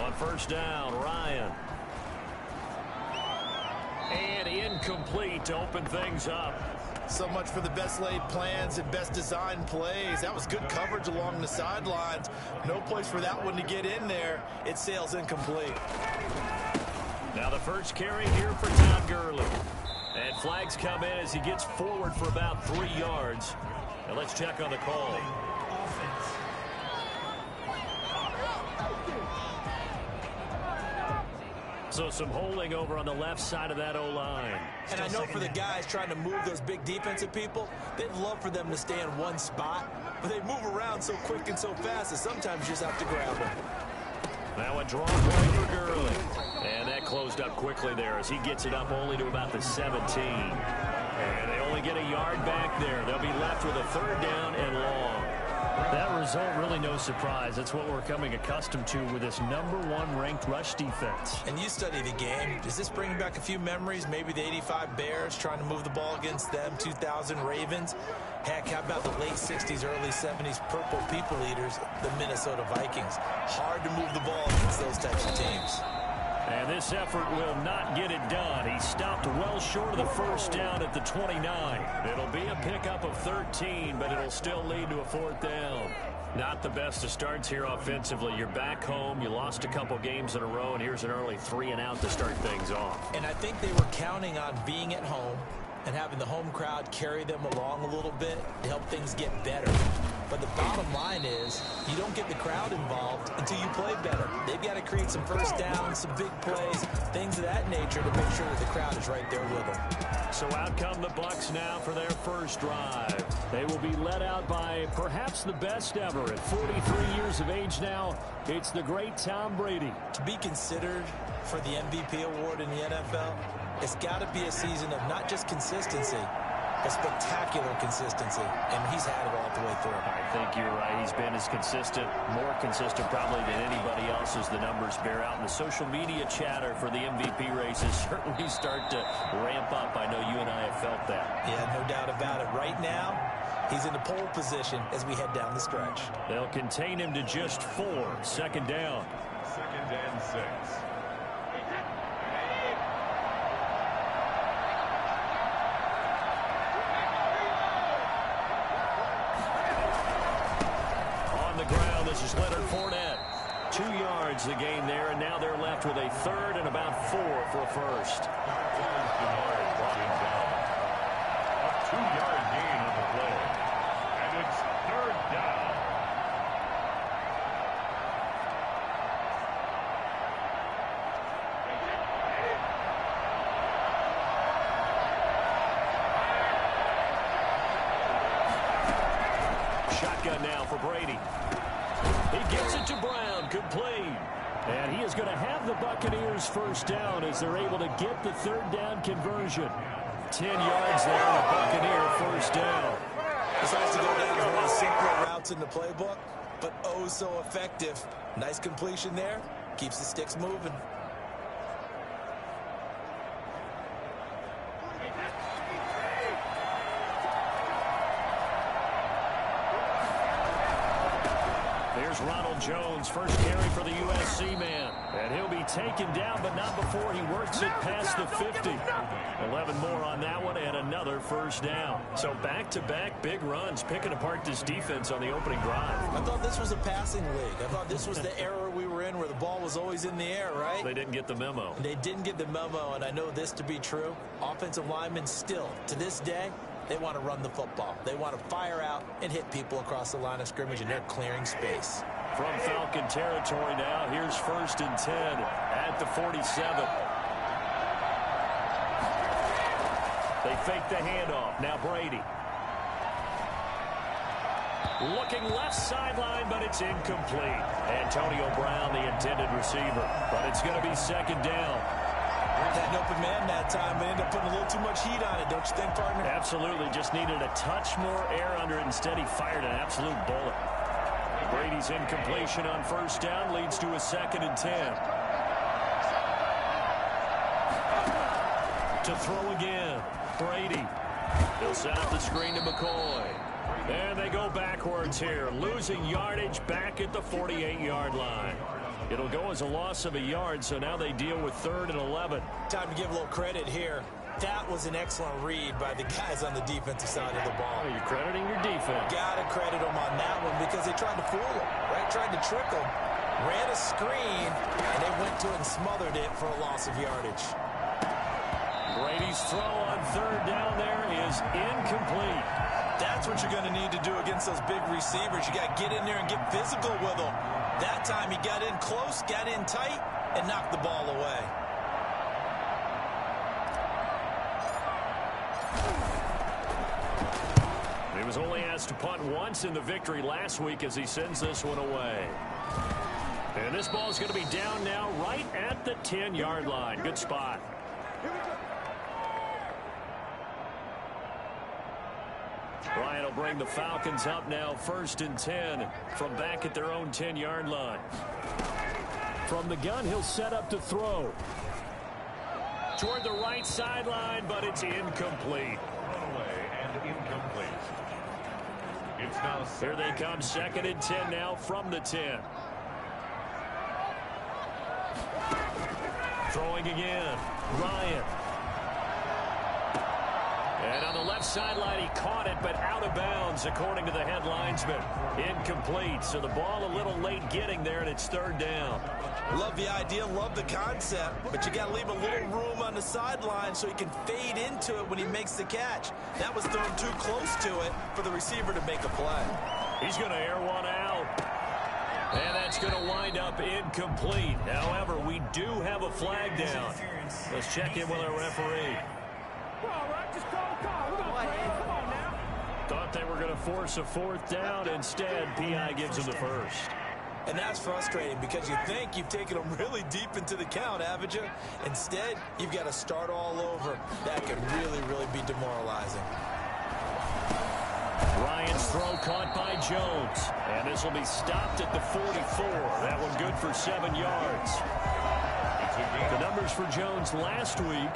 On first down, Ryan. And incomplete to open things up. So much for the best laid plans and best designed plays. That was good coverage along the sidelines. No place for that one to get in there. It sails incomplete. Now the first carry here for Todd Gurley. And flags come in as he gets forward for about 3 yards. And let's check on the call. So some holding over on the left side of that O-line. And I know for the guys trying to move those big defensive people, they'd love for them to stay in one spot. But they move around so quick and so fast that sometimes you just have to grab them. Now a draw play for Gurley. And that closed up quickly there as he gets it up only to about the 17. And they only get a yard back there. They'll be left with a third down and long. That result, really no surprise. That's what we're coming accustomed to with this #1 ranked rush defense. And you study the game. Does this bring back a few memories? Maybe the '85 Bears trying to move the ball against them, 2000 Ravens. Heck, how about the late 60s, early 70s Purple People Eaters, the Minnesota Vikings? Hard to move the ball against those types of teams. And this effort will not get it done. He stopped well short of the first down at the 29. It'll be a pickup of 13, but it'll still lead to a fourth down. Not the best of starts here offensively. You're back home. You lost a couple games in a row, and here's an early 3-and-out to start things off. And I think they were counting on being at home and having the home crowd carry them along a little bit to help things get better. But the bottom line is you don't get the crowd involved until you play better. They've got to create some first downs, some big plays, things of that nature to make sure that the crowd is right there with them. So out come the Bucs now for their first drive. They will be led out by perhaps the best ever. At 43 years of age now, it's the great Tom Brady. To be considered for the MVP award in the NFL, it's got to be a season of not just consistency, but spectacular consistency, and he's had it all the way through. I think you're right. He's been as consistent, more consistent probably than anybody else as the numbers bear out. And the social media chatter for the MVP races certainly start to ramp up. I know you and I have felt that. Yeah, no doubt about it. Right now, he's in the pole position as we head down the stretch. They'll contain him to just 4. Second down. 2nd and 6. This is Leonard Fournette. 2 yards the gain there, and now they're left with a third and about 4 for a first. A 2-yard gain on the play. And it's 3rd down. Shotgun now for Brady. He gets it to Brown, complete. And he is going to have the Buccaneers first down as they're able to get the third down conversion. 10 yards there, and a Buccaneer first down. This has to go down as one of the simpler routes in the playbook, but oh so effective. Nice completion there. Keeps the sticks moving. Ronald Jones, first carry for the USC man. And he'll be taken down, but not before he works it past the 50. 11 more on that one, and another first down. So back-to-back big runs, picking apart this defense on the opening drive. I thought this was a passing league. I thought this was the era we were in where the ball was always in the air, right? They didn't get the memo. They didn't get the memo, and I know this to be true. Offensive linemen still, to this day, they want to run the football. They want to fire out and hit people across the line of scrimmage, and they're clearing space. From Falcon territory now, here's 1st and 10 at the 47. They fake the handoff. Now Brady. Looking left sideline, but it's incomplete. Antonio Brown, the intended receiver. But it's going to be 2nd down. Had an open man that time, but ended up putting a little too much heat on it, don't you think, partner? Absolutely. Just needed a touch more air under it. Instead, he fired an absolute bullet. Brady's incompletion on first down leads to a 2nd and 10. To throw again. Brady. He'll set up the screen to McCoy. And they go backwards here. Losing yardage back at the 48-yard line. It'll go as a loss of a yard, so now they deal with 3rd and 11. Time to give a little credit here. That was an excellent read by the guys on the defensive side of the ball. Oh, you're crediting your defense. Got to credit them on that one because they tried to fool them, right? Tried to trick them, ran a screen, and they went to it and smothered it for a loss of yardage. Brady's throw on 3rd down there is incomplete. That's what you're going to need to do against those big receivers. You got to get in there and get physical with them. That time he got in close, got in tight, and knocked the ball away. He was only asked to punt once in the victory last week as he sends this one away. And this ball is going to be down now right at the 10-yard line. Good spot. Ryan will bring the Falcons up now 1st and 10 from back at their own 10-yard line. From the gun, he'll set up to throw. Toward the right sideline, but it's incomplete. Away and incomplete. It's now Here they come, 2nd and 10 now from the 10. Throwing again, Ryan. And on the left sideline, he caught it, but out of bounds, according to the head linesman. Incomplete, so the ball a little late getting there, and it's 3rd down. Love the idea, love the concept, but you got to leave a little room on the sideline so he can fade into it when he makes the catch. That was thrown too close to it for the receiver to make a play. He's going to air one out. And that's going to wind up incomplete. However, we do have a flag down. Let's check in with our referee. Thought they were going to force a 4th down. Instead, P.I. gives him the first. And that's frustrating because you think you've taken them really deep into the count, haven't you? Instead, you've got to start all over. That could really, really be demoralizing. Ryan's throw caught by Jones. And this will be stopped at the 44. That one good for 7 yards. The numbers for Jones last week,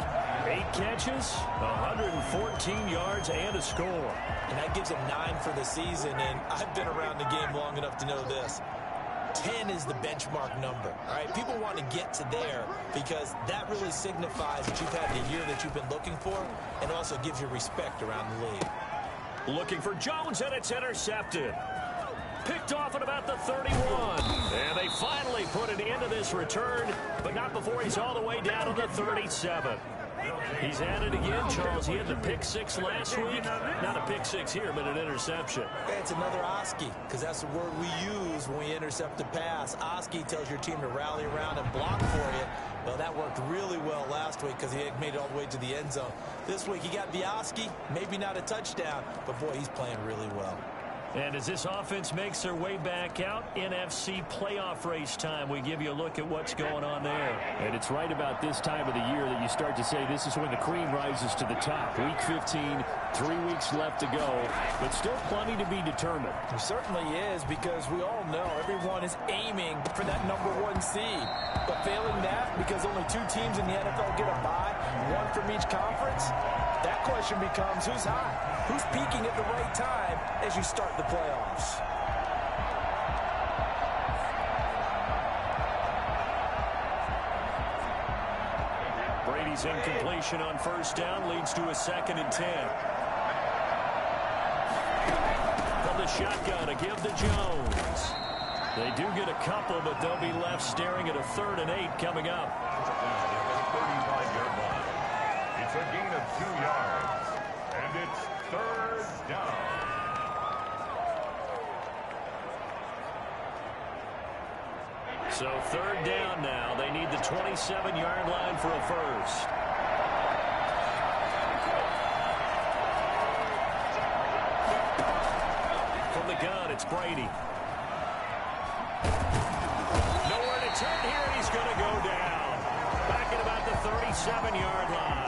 8 catches, 114 yards, and a score. And that gives him 9 for the season, and I've been around the game long enough to know this. 10 is the benchmark number, all right? People want to get to there because that really signifies that you've had the year that you've been looking for and also gives you respect around the league. Looking for Jones, and it's intercepted. Picked off at about the 31. And they finally put an end to this return, but not before he's all the way down to the 37. He's at it again, Charles. He had the pick 6 last week. Not a pick 6 here, but an interception. It's another Oski, because that's the word we use when we intercept a pass. Oski tells your team to rally around and block for you. Well, that worked really well last week because he had made it all the way to the end zone. This week he got the Oski, maybe not a touchdown, but boy, he's playing really well. And as this offense makes their way back out, NFC playoff race time, we give you a look at what's going on there. And it's right about this time of the year that you start to say this is when the cream rises to the top. Week 15, 3 weeks left to go, but still plenty to be determined. It certainly is, because we all know everyone is aiming for that #1 seed. But failing that, because only 2 teams in the NFL get a bye, 1 from each conference, that question becomes who's hot? Who's peaking at the right time as you start the playoffs? Brady's incompletion on 1st down leads to a 2nd and 10. From the shotgun, a give to Jones. They do get a couple, but they'll be left staring at a 3rd and 8 coming up. 35-yard line. It's a gain of 2 yards. And it's 3rd down. So 3rd down now. They need the 27-yard line for a first. From the gun, it's Brady. Nowhere to turn here, and he's going to go down. Back at about the 37-yard line.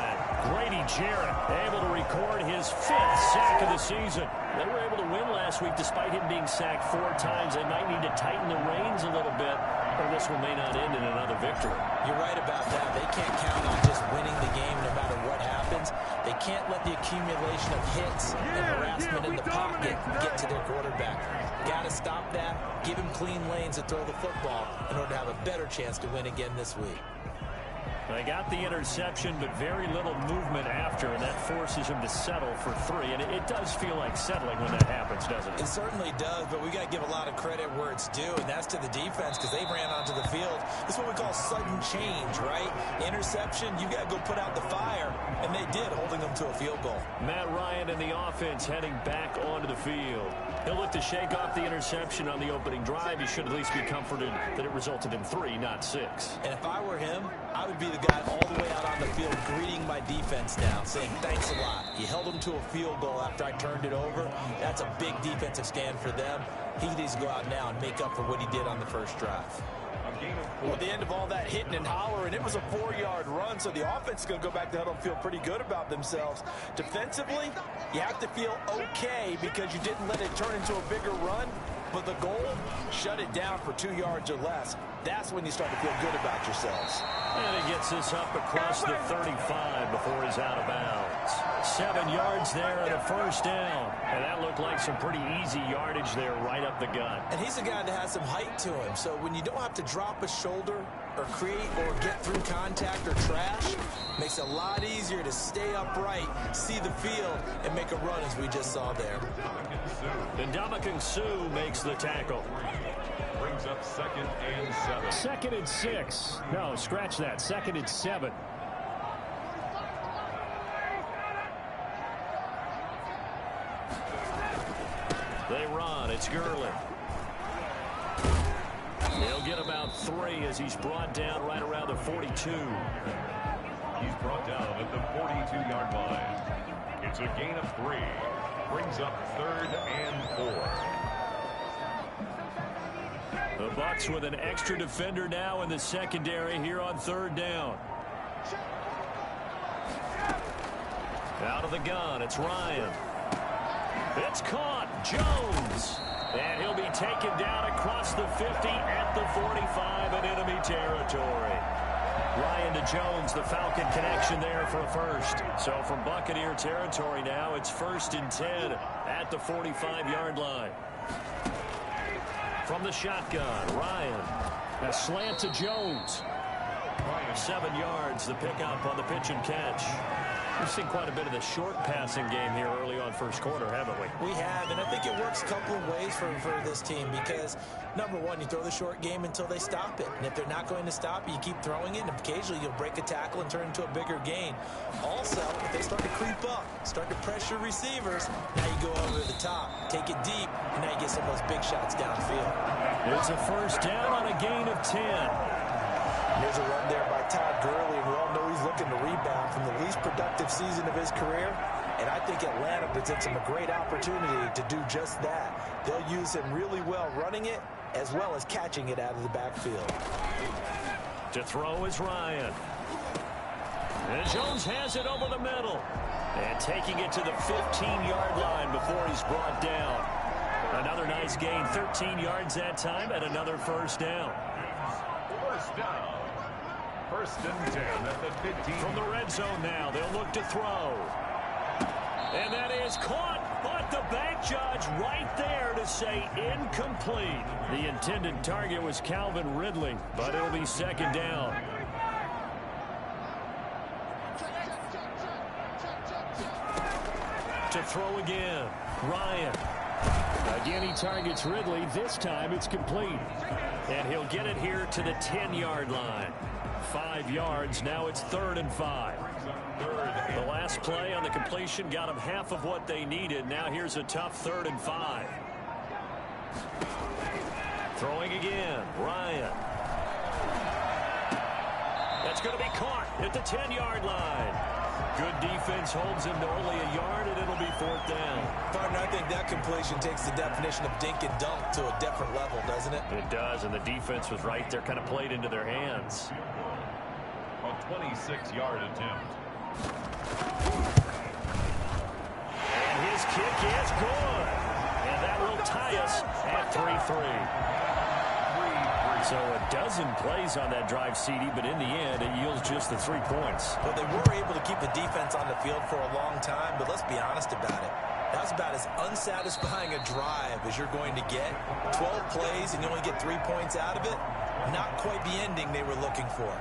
Grady Jarrett able to record his 5th sack of the season. They were able to win last week despite him being sacked 4 times. They might need to tighten the reins a little bit, or this one may not end in another victory. You're right about that. They can't count on just winning the game no matter what happens. They can't let the accumulation of hits and harassment in the pocket get to their quarterback. Got to stop that, give him clean lanes to throw the football in order to have a better chance to win again this week. They got the interception, but very little movement after, and that forces him to settle for 3. And it does feel like settling when that happens, doesn't it? It certainly does, but we got to give a lot of credit where it's due, and that's to the defense because they ran onto the field. This is what we call sudden change, right? Interception, you got to go put out the fire, and they did, holding them to a field goal. Matt Ryan and the offense heading back onto the field. He'll look to shake off the interception on the opening drive. He should at least be comforted that it resulted in 3, not 6. And if I were him, I would be the guy all the way out on the field greeting my defense now, saying thanks a lot. You held them to a field goal after I turned it over. That's a big defensive stand for them. He needs to go out now and make up for what he did on the first drive. Well, at the end of all that hitting and hollering, it was a 4-yard run, so the offense is going to go back to the huddle and feel pretty good about themselves. Defensively, you have to feel okay because you didn't let it turn into a bigger run, but the goal, shut it down for 2 yards or less. That's when you start to feel good about yourselves. And he gets this up across the 35 before he's out of bounds. 7 yards there and a first down. And that looked like some pretty easy yardage there right up the gut. And he's a guy that has some height to him. So when you don't have to drop a shoulder or create or get through contact or trash, makes it a lot easier to stay upright, see the field, and make a run as we just saw there. And Ndamukong Suh makes the tackle. Brings up 2nd and 7. 2nd and 6. No, scratch that. 2nd and 7. They run. It's Gurley. He'll get about 3 as he's brought down right around the 42. He's brought down at the 42-yard line. It's a gain of 3. Brings up 3rd and 4. The Bucs with an extra defender now in the secondary here on 3rd down. Out of the gun, it's Ryan. It's caught. Jones. And he'll be taken down across the 50 at the 45 in enemy territory. Ryan to Jones, the Falcon connection there for a first. So from Buccaneer territory now, it's 1st and 10 at the 45-yard line. From the shotgun, Ryan. A slant to Jones. 7 yards, the pickup on the pitch and catch. We've seen quite a bit of the short passing game here early on first quarter, haven't we? We have, and I think it works a couple of ways for this team because, number one, you throw the short game until they stop it. And if they're not going to stop it, you keep throwing it, and occasionally you'll break a tackle and turn into a bigger gain. Also, if they start to creep up, start to pressure receivers, now you go over the top, take it deep, and now you get some of those big shots downfield. It's a first down on a gain of 10. There's a run there by Todd Gurley, and we all know he's looking to rebound from the least productive season of his career. And I think Atlanta presents him a great opportunity to do just that. They'll use him really well running it as well as catching it out of the backfield. To throw is Ryan. And Jones has it over the middle. And taking it to the 15-yard line before he's brought down. Another nice gain, 13 yards that time, and another first down. First down. 1st and 10 at the 15. From the red zone now, they'll look to throw. And that is caught, but the back judge right there to say incomplete. The intended target was Calvin Ridley, but it'll be 2nd down. To throw again, Ryan. Again, he targets Ridley. This time it's complete. And he'll get it here to the 10-yard line. 5 yards. Now it's 3rd and 5. The last play on the completion got them half of what they needed. Now here's a tough 3rd and 5. Throwing again. Ryan. That's going to be caught at the 10-yard line. Good defense holds him to only a yard, and it'll be 4th down. Partner, I think that completion takes the definition of dink and dunk to a different level, doesn't it? It does, and the defense was right there, kind of played into their hands. A 26-yard attempt. And his kick is good. And that will tie us at 3-3. So a dozen plays on that drive, CD, but in the end, it yields just the 3 points. Well, they were able to keep the defense on the field for a long time, but let's be honest about it. That was about as unsatisfying a drive as you're going to get. 12 plays and you only get 3 points out of it. Not quite the ending they were looking for.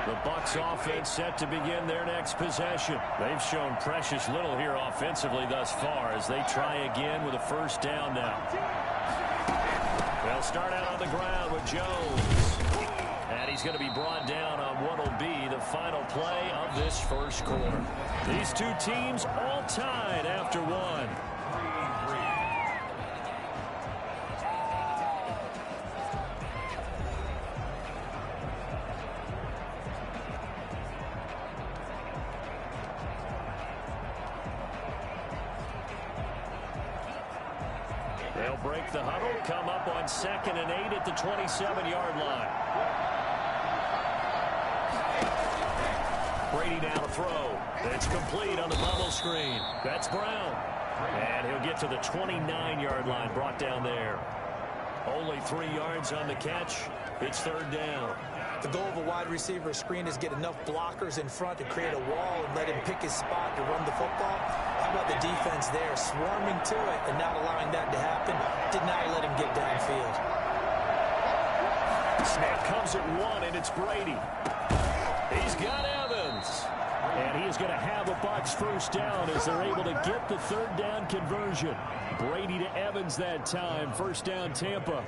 The Bucs offense set to begin their next possession. They've shown precious little here offensively thus far as they try again with a first down now. They'll start out on the ground with Jones. And he's going to be brought down on what will be the final play of this first quarter. These two teams all tied after one. They'll break the huddle, come up on 2nd and 8 at the 27-yard line. Brady now to throw. It's complete on the bubble screen. That's Brown. And he'll get to the 29-yard line, brought down there. Only 3 yards on the catch. It's 3rd down. The goal of a wide receiver screen is get enough blockers in front to create a wall and let him pick his spot to run the football. How about the defense there, swarming to it and not allowing that to happen? Did not let him get downfield. Snap comes at 1, and it's Brady. He's got Evans. And he is going to have a Bucs first down as they're able to get the 3rd down conversion. Brady to Evans that time. First down, Tampa.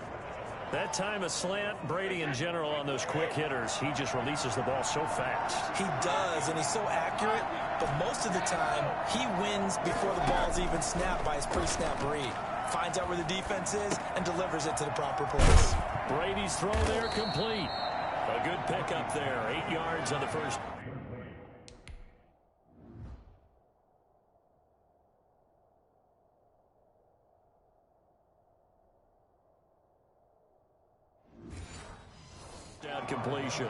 That time a slant, Brady in general on those quick hitters, he just releases the ball so fast. He does, and he's so accurate, but most of the time he wins before the ball's even snapped by his pre-snap read. Finds out where the defense is and delivers it to the proper place. Brady's throw there complete. A good pickup there, 8 yards on the first. Down completion.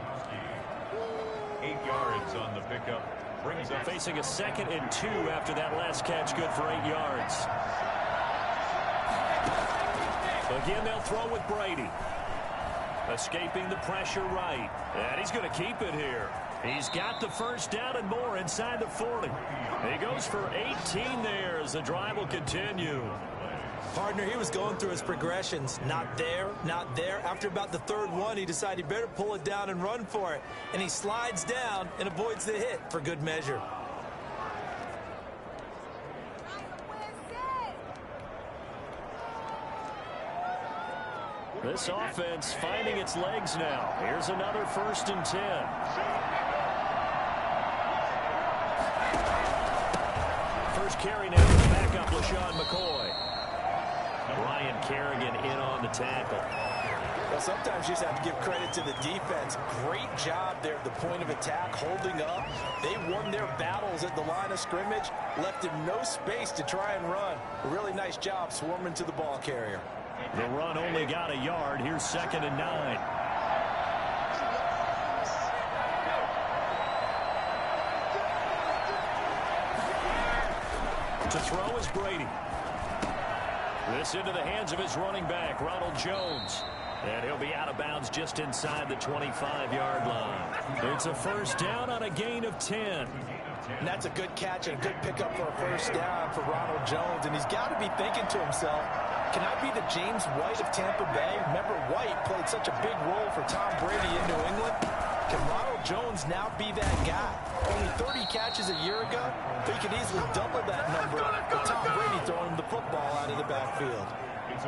8 yards on the pickup. Brings up. Facing a 2nd and 2 after that last catch, good for 8 yards. Again, they'll throw with Brady. Escaping the pressure right. And he's going to keep it here. He's got the first down and more inside the 40. He goes for 18 there as the drive will continue. Partner, he was going through his progressions. Not there, not there. After about the 3rd one, he decided he better pull it down and run for it. And he slides down and avoids the hit for good measure. This offense finding its legs now. Here's another 1st and 10. First carry now to the backup, LaShawn McCoy. Ryan Kerrigan in on the tackle. Well, sometimes you just have to give credit to the defense. Great job there at the point of attack, holding up. They won their battles at the line of scrimmage, left him no space to try and run. A really nice job swarming to the ball carrier. The run only got a yard. Here's 2nd and 9. To throw is Brady. This into the hands of his running back, Ronald Jones. And he'll be out of bounds just inside the 25-yard line. It's a first down on a gain of 10. And that's a good catch and a good pickup for a first down for Ronald Jones. And he's got to be thinking to himself, can I be the James White of Tampa Bay? Remember, White played such a big role for Tom Brady in New England. Can Ronald Jones now be that guy? Only 30 catches a year ago, but he could easily double that number with Tom Brady throwing him the football out of the backfield.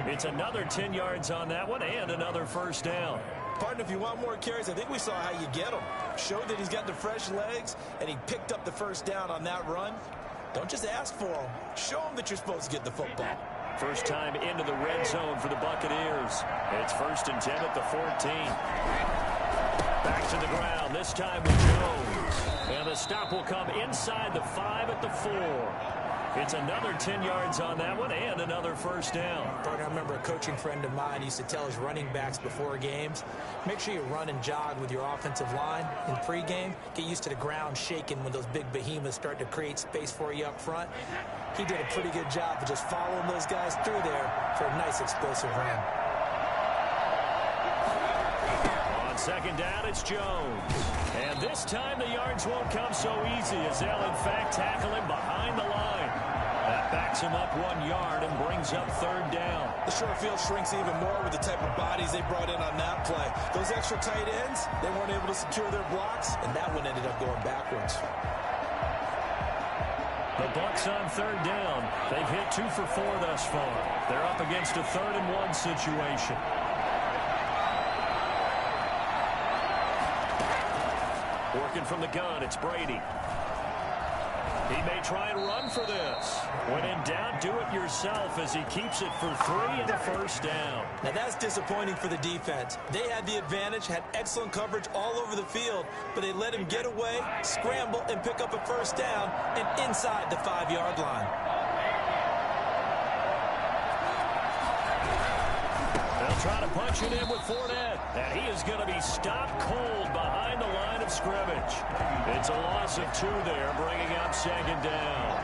It's another 10 yards on that one and another first down. Partner, if you want more carries, I think we saw how you get them. Showed that he's got the fresh legs, and he picked up the first down on that run. Don't just ask for them. Show them that you're supposed to get the football. First time into the red zone for the Buccaneers. It's 1st and 10 at the 14. Back to the ground, this time with Jones. And the stop will come inside the 5 at the 4. It's another 10 yards on that one and another first down. I remember a coaching friend of mine used to tell his running backs before games, make sure you run and jog with your offensive line in pregame. Get used to the ground shaking when those big behemoths start to create space for you up front. He did a pretty good job of just following those guys through there for a nice explosive run. On second down, it's Jones. And this time the yards won't come so easy as they'll in fact tackle him behind the line. That backs him up 1 yard and brings up third down. The short field shrinks even more with the type of bodies they brought in on that play. Those extra tight ends, they weren't able to secure their blocks, and that one ended up going backwards. The Bucs on third down. They've hit 2 for 4 thus far. They're up against a 3rd and 1 situation. Working from the gun, it's Brady. He may try and run for this. When in doubt, do it yourself as he keeps it for 3 and a first down. Now that's disappointing for the defense. They had the advantage, had excellent coverage all over the field, but they let him get away, scramble, and pick up a first down and inside the 5-yard line. They'll try to punch it in with Fournette, and he is going to be stopped cold behind the line of scrimmage. It's a loss of 2 there, bringing up second down.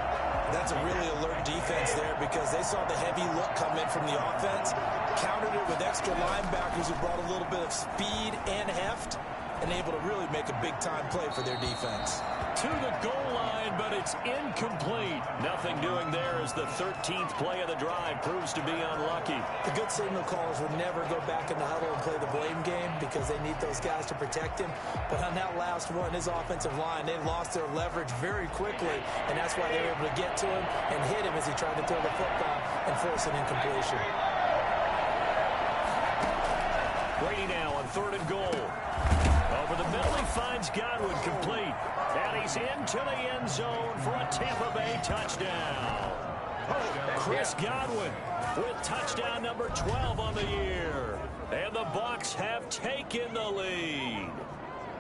That's a really alert defense there because they saw the heavy look come in from the offense, countered it with extra linebackers who brought a little bit of speed and heft, and able to really make a big-time play for their defense. To the goal line, but it's incomplete. Nothing doing there as the 13th play of the drive proves to be unlucky. The good signal callers would never go back in the huddle and play the blame game because they need those guys to protect him. But on that last one, his offensive line, they lost their leverage very quickly, and that's why they were able to get to him and hit him as he tried to throw the football and force an incompletion. Brady now on 3rd and goal. Over the middle, he finds Godwin complete. And he's into the end zone for a Tampa Bay touchdown. Chris Godwin with touchdown number 12 on the year. And the Bucs have taken the lead.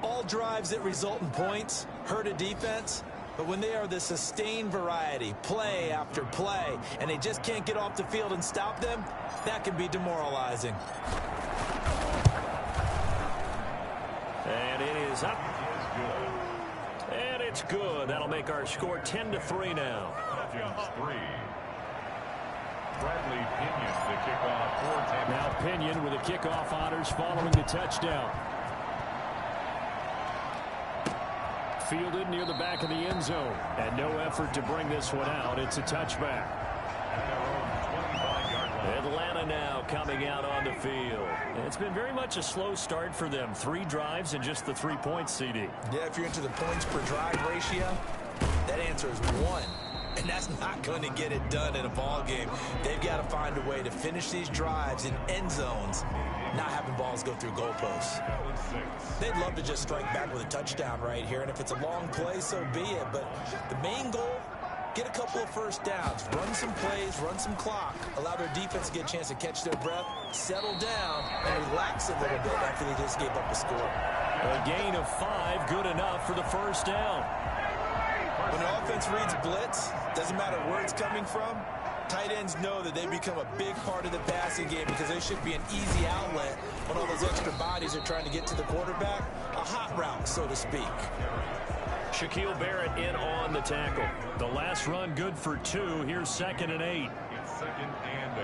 All drives that result in points hurt a defense. But when they are the sustained variety, play after play, and they just can't get off the field and stop them, that can be demoralizing. And it is up. And it's good. That'll make our score 10-3 now. Falcons 3. Bradley Pinion, the kickoff for Tampa. Now Pinion with the kickoff honors following the touchdown. Fielded near the back of the end zone. And no effort to bring this one out. It's a touchback. Atlanta now coming out on the field. It's been very much a slow start for them. 3 drives and just the 3 points, CD. Yeah, if you're into the points per drive ratio, that answer is 1. And that's not going to get it done in a ball game. They've got to find a way to finish these drives in end zones, not having balls go through goalposts. They'd love to just strike back with a touchdown right here, and if it's a long play, so be it. But the main goal, get a couple of first downs, run some plays, run some clock, allow their defense to get a chance to catch their breath, settle down, and relax a little bit after they just gave up a score. A gain of 5, good enough for the first down. When the offense reads blitz, doesn't matter where it's coming from, tight ends know that they become a big part of the passing game because they should be an easy outlet when all those extra bodies are trying to get to the quarterback. A hot route, so to speak. Shaquille Barrett in on the tackle. The last run good for 2. Here's 2nd and 8. It's 2nd and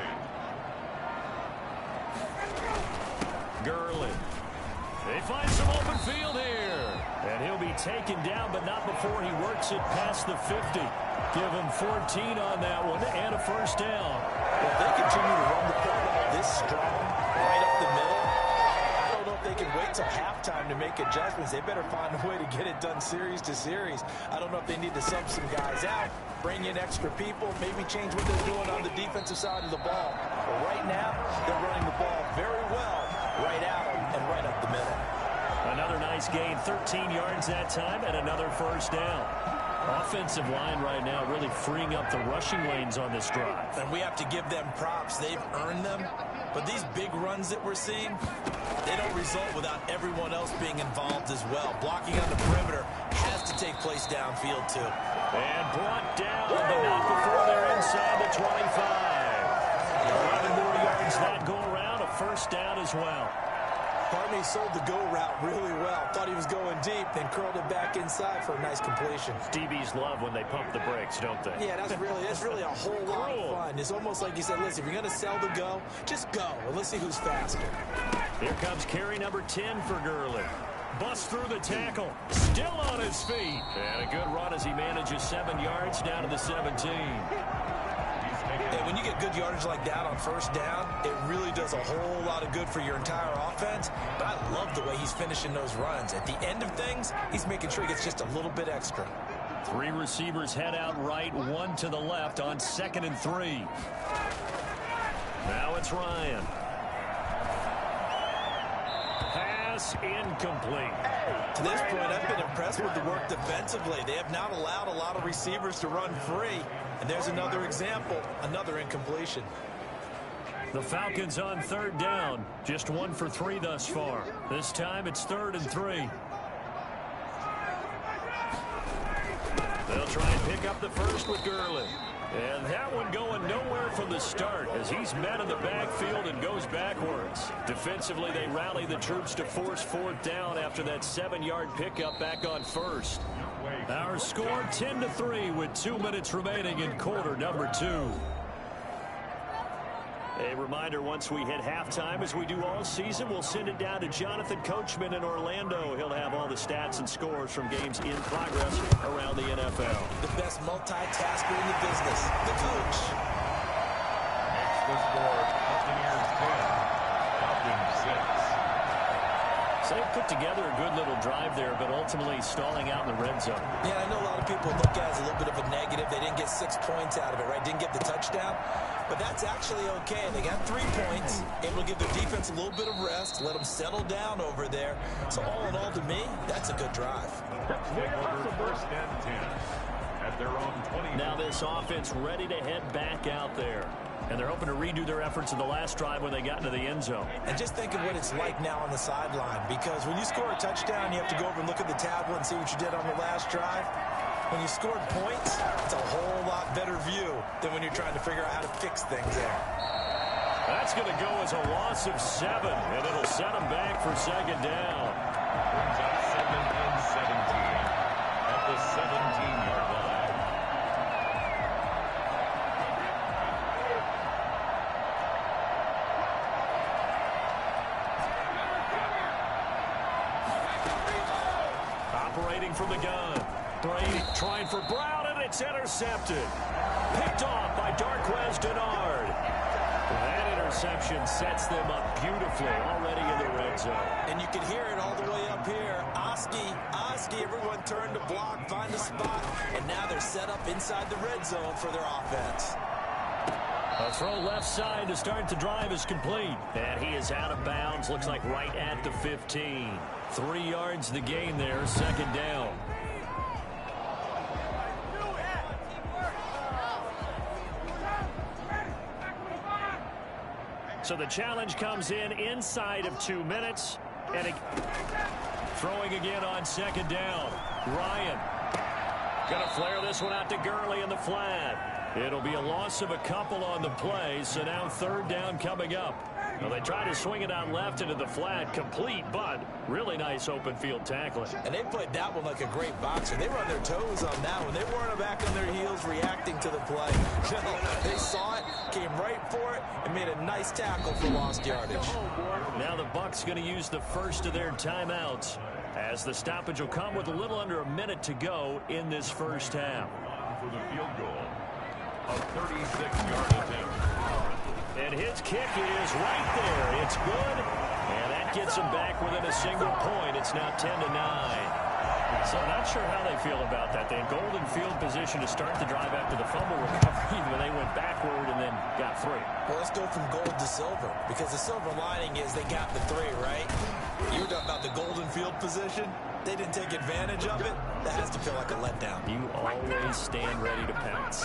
8. Gurley. They find some open field here. And he'll be taken down, but not before he works it past the 50. Give him 14 on that one and a first down. Well, if they continue to run the football this strong, right up the middle, I don't know if they can wait till halftime to make adjustments. They better find a way to get it done series to series. I don't know if they need to sub some guys out, bring in extra people, maybe change what they're doing on the defensive side of the ball. But right now, they're running the ball very well, right out and right up the middle. Another nice gain, 13 yards that time, and another first down. Offensive line right now really freeing up the rushing lanes on this drive. And we have to give them props. They've earned them. But these big runs that we're seeing, they don't result without everyone else being involved as well. Blocking on the perimeter has to to take place downfield, too. And brought down, but not before they're inside the 25. 11 more yards that go around, a first down as well. Barney sold the go route really well. Thought he was going deep, then curled it back inside for a nice completion. DBs love when they pump the brakes, don't they? Yeah, that's really a whole lot of fun. It's almost like you said, listen, if you're going to sell the go, just go, and let's see who's faster. Here comes carry number 10 for Gurley. Busts through the tackle. Still on his feet. And a good run as he manages 7 yards down to the 17. And when you get good yardage like that on first down, it really does a whole lot of good for your entire offense. But I love the way he's finishing those runs. At the end of things, he's making sure he gets just a little bit extra. 3 receivers head out right, 1 to the left on 2nd and 3. Now it's Ryan. Pass incomplete. To this point, I've been impressed with the work defensively. They have not allowed a lot of receivers to run free. And there's another example, another incompletion. The Falcons on 3rd down. Just 1 for 3 thus far. This time it's 3rd and 3. They'll try and pick up the first with Gurley. And that one going nowhere from the start as he's met in the backfield and goes backwards. Defensively, they rally the troops to force 4th down after that 7-yard pickup back on 1st. Our score 10-3 with 2 minutes remaining in quarter number 2. A reminder, once we hit halftime, as we do all season, we'll send it down to Jonathan Coachman in Orlando. He'll have all the stats and scores from games in progress around the NFL. The best multitasker in the business, the coach. Makes the score Buccaneers 10, Falcons 6. So they put together a good little drive there, but ultimately stalling out in the red zone. Yeah, I know a lot of people look at it as a little bit of a negative. They didn't get 6 points out of it, right? Didn't get the touchdown. But that's actually okay. They got 3 points, able to give their defense a little bit of rest, let them settle down over there. So all in all, to me, that's a good drive. Take over 1st and 10 at their own 20. Now this offense ready to head back out there. And they're hoping to redo their efforts in the last drive when they got into the end zone. And just think of what it's like now on the sideline, because when you score a touchdown, you have to go over and look at the tablet and see what you did on the last drive. When you scored points, it's a whole lot better view than when you're trying to figure out how to fix things there. That's going to go as a loss of 7, and it'll set them back for 2nd down. Brings up 2nd and 17 at the 17-yard line. Operating from the gun. Brady trying for Brown, and it's intercepted. Picked off by Darquez Denard. That interception sets them up beautifully already in the red zone. And you can hear it all the way up here. Oski, everyone turned to block, find a spot, and now they're set up inside the red zone for their offense. A throw left side to start the drive is complete. And he is out of bounds, looks like right at the 15. 3 yards the gain there, 2nd down. So the challenge comes in inside of 2 minutes. And throwing again on 2nd down. Ryan gonna flare this one out to Gurley in the flat. It'll be a loss of a couple on the play, so now 3rd down coming up. Well, they try to swing it out left into the flat, complete, but really nice open field tackling. And they played that one like a great boxer. They were on their toes on that one. They weren't back on their heels reacting to the play. No, they saw it, came right for it, and made a nice tackle for lost yardage. Now the Bucs going to use the first of their timeouts, as the stoppage will come with a little under a minute to go in this first half. For the field goal, a 36-yard attempt. And his kick is right there. It's good. And that gets him back within a single point. It's now 10-9. So not sure how they feel about that. They had golden field position to start the drive after the fumble recovery when they went backward and then got 3. Well, let's go from gold to silver, because the silver lining is they got the 3, right? You were talking about the golden field position. They didn't take advantage of it. That has to feel like a letdown. You always stand ready to pounce.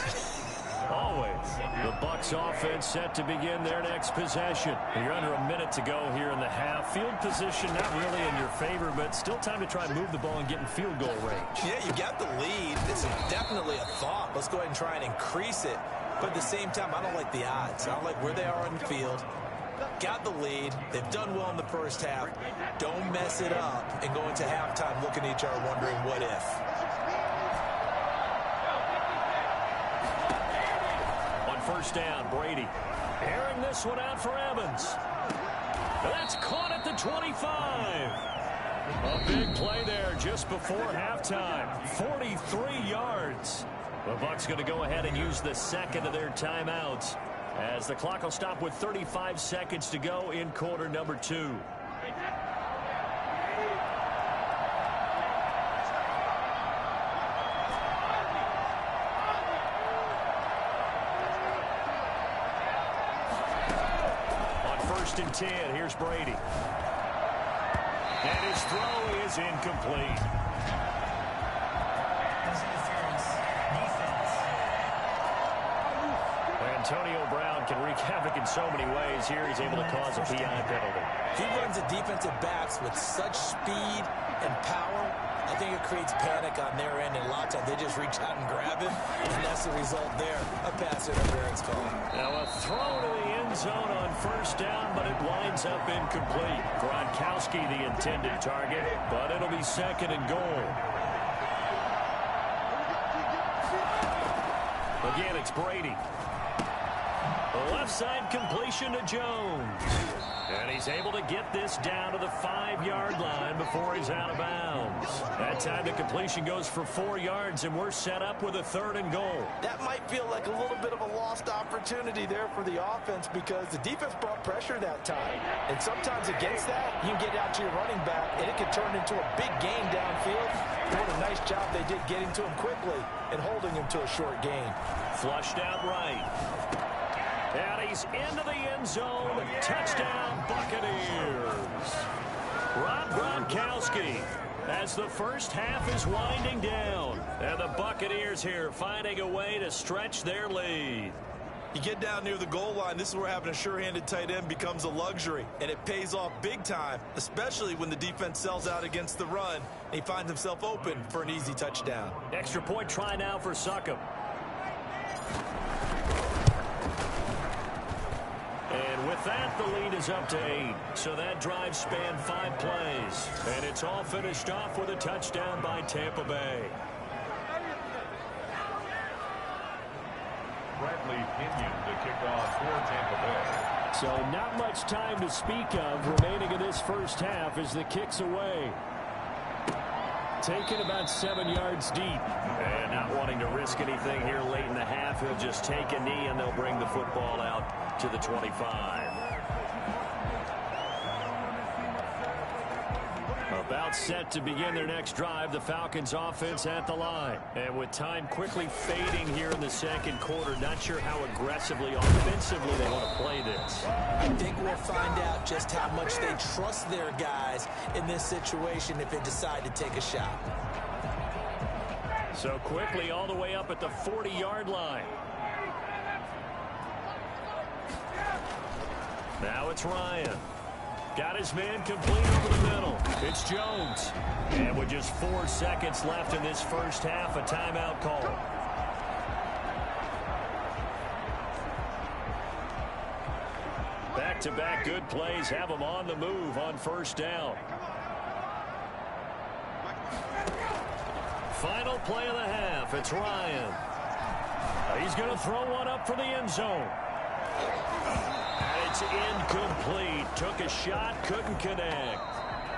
Always. The Bucs offense set to begin their next possession. You're under a minute to go here in the half. Field position not really in your favor, but still time to try and move the ball and get in field goal range. Yeah, you got the lead. It's definitely a thought. Let's go ahead and try and increase it. But at the same time, I don't like the odds. I don't like where they are on the field. Got the lead. They've done well in the first half. Don't mess it up and go into halftime looking at each other wondering what if. On first down, Brady airing this one out for Evans. That's caught at the 25. A big play there just before halftime. 43 yards. The Bucs going to go ahead and use the second of their timeouts, as the clock will stop with 35 seconds to go in quarter number 2. On 1st and 10, here's Brady. And his throw is incomplete. Antonio Brown can wreak havoc in so many ways. Here he's able to cause a PI penalty. He runs the defensive backs with such speed and power. I think it creates panic on their end, and a lot of times they just reach out and grab him, and that's the result there. A pass interference call. Now a throw to the end zone on first down, but it winds up incomplete. Gronkowski the intended target, but it'll be 2nd and goal. Again, it's Brady. The left side completion to Jones. And he's able to get this down to the 5-yard line before he's out of bounds. That time the completion goes for 4 yards, and we're set up with a 3rd and goal. That might feel like a little bit of a lost opportunity there for the offense, because the defense brought pressure that time. And sometimes against that, you can get out to your running back, and it can turn into a big gain downfield. What a nice job they did getting to him quickly and holding him to a short gain. Flushed out right. And he's into the end zone. Touchdown, Buccaneers. Rob Gronkowski, as the first half is winding down. And the Buccaneers here finding a way to stretch their lead. You get down near the goal line, this is where having a sure-handed tight end becomes a luxury, and it pays off big time, especially when the defense sells out against the run, and he finds himself open for an easy touchdown. Extra point try now for Succop. And with that, the lead is up to 8. So that drive spanned 5 plays. And it's all finished off with a touchdown by Tampa Bay. Bradley Pinion to kick off for Tampa Bay. So not much time to speak of remaining in this first half as the kick's away. Taken about 7 yards deep. And not wanting to risk anything here late in the half, he'll just take a knee and they'll bring the football out to the 25. About set to begin their next drive, the Falcons offense at the line. And with time quickly fading here in the second quarter, not sure how aggressively offensively they want to play this. I think we'll find out just how much they trust their guys in this situation if they decide to take a shot. So quickly all the way up at the 40-yard line. Now it's Ryan. Got his man complete over the middle. It's Jones. And with just 4 seconds left in this first half, a timeout call. Back-to-back good plays have them on the move on first down. Final play of the half. It's Ryan. He's going to throw one up for the end zone. It's incomplete. Took a shot, couldn't connect.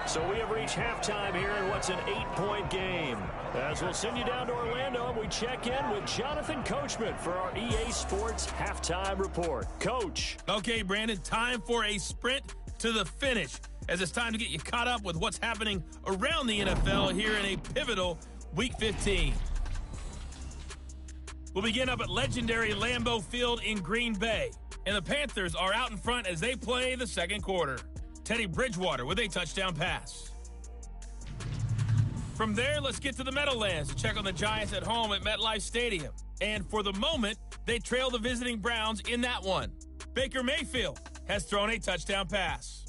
So we have reached halftime here in what's an 8-point game. As we'll send you down to Orlando, and we check in with Jonathan Coachman for our EA Sports Halftime Report. Coach. Okay, Brandon, time for a sprint to the finish, as it's time to get you caught up with what's happening around the NFL here in a pivotal Week 15. We'll begin up at legendary Lambeau Field in Green Bay. And the Panthers are out in front as they play the second quarter. Teddy Bridgewater with a touchdown pass. From there, let's get to the Meadowlands to check on the Giants at home at MetLife Stadium. And for the moment, they trail the visiting Browns in that one. Baker Mayfield has thrown a touchdown pass.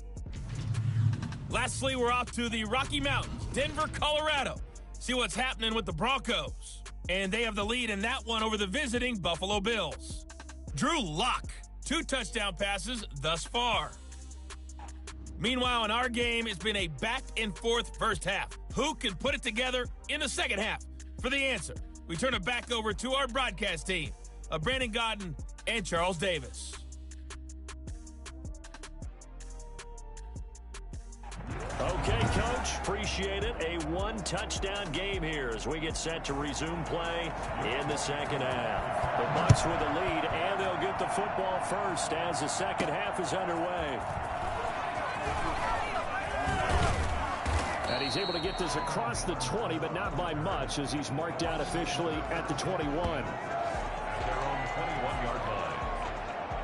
Lastly, we're off to the Rocky Mountains, Denver, Colorado. See what's happening with the Broncos. And they have the lead in that one over the visiting Buffalo Bills. Drew Lock, 2 touchdown passes thus far. Meanwhile, in our game, it's been a back-and-forth first half. Who can put it together in the second half? For the answer, we turn it back over to our broadcast team of Brandon Godden and Charles Davis. Okay, Coach, appreciate it. A 1-touchdown game here as we get set to resume play in the second half. The Bucs with the lead, and they'll get the football first as the second half is underway. And he's able to get this across the 20, but not by much as he's marked out officially at the 21. Their own 21-yard line.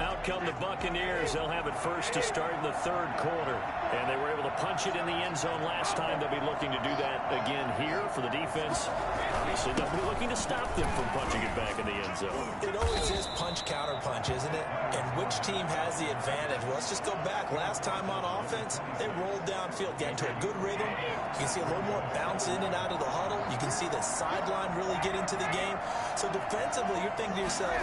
Out come the Buccaneers. They'll have it first to start in the third quarter. And they were able to punch it in the end zone last time. They'll be looking to do that again here for the defense. So they'll be looking to stop them from punching it back in the end zone. It always is punch, counter punch, isn't it? And which team has the advantage? Well, let's just go back. Last time on offense, they rolled downfield, got into a good rhythm. You can see a little more bounce in and out of the huddle. You can see the sideline really get into the game. So defensively, you're thinking to yourself,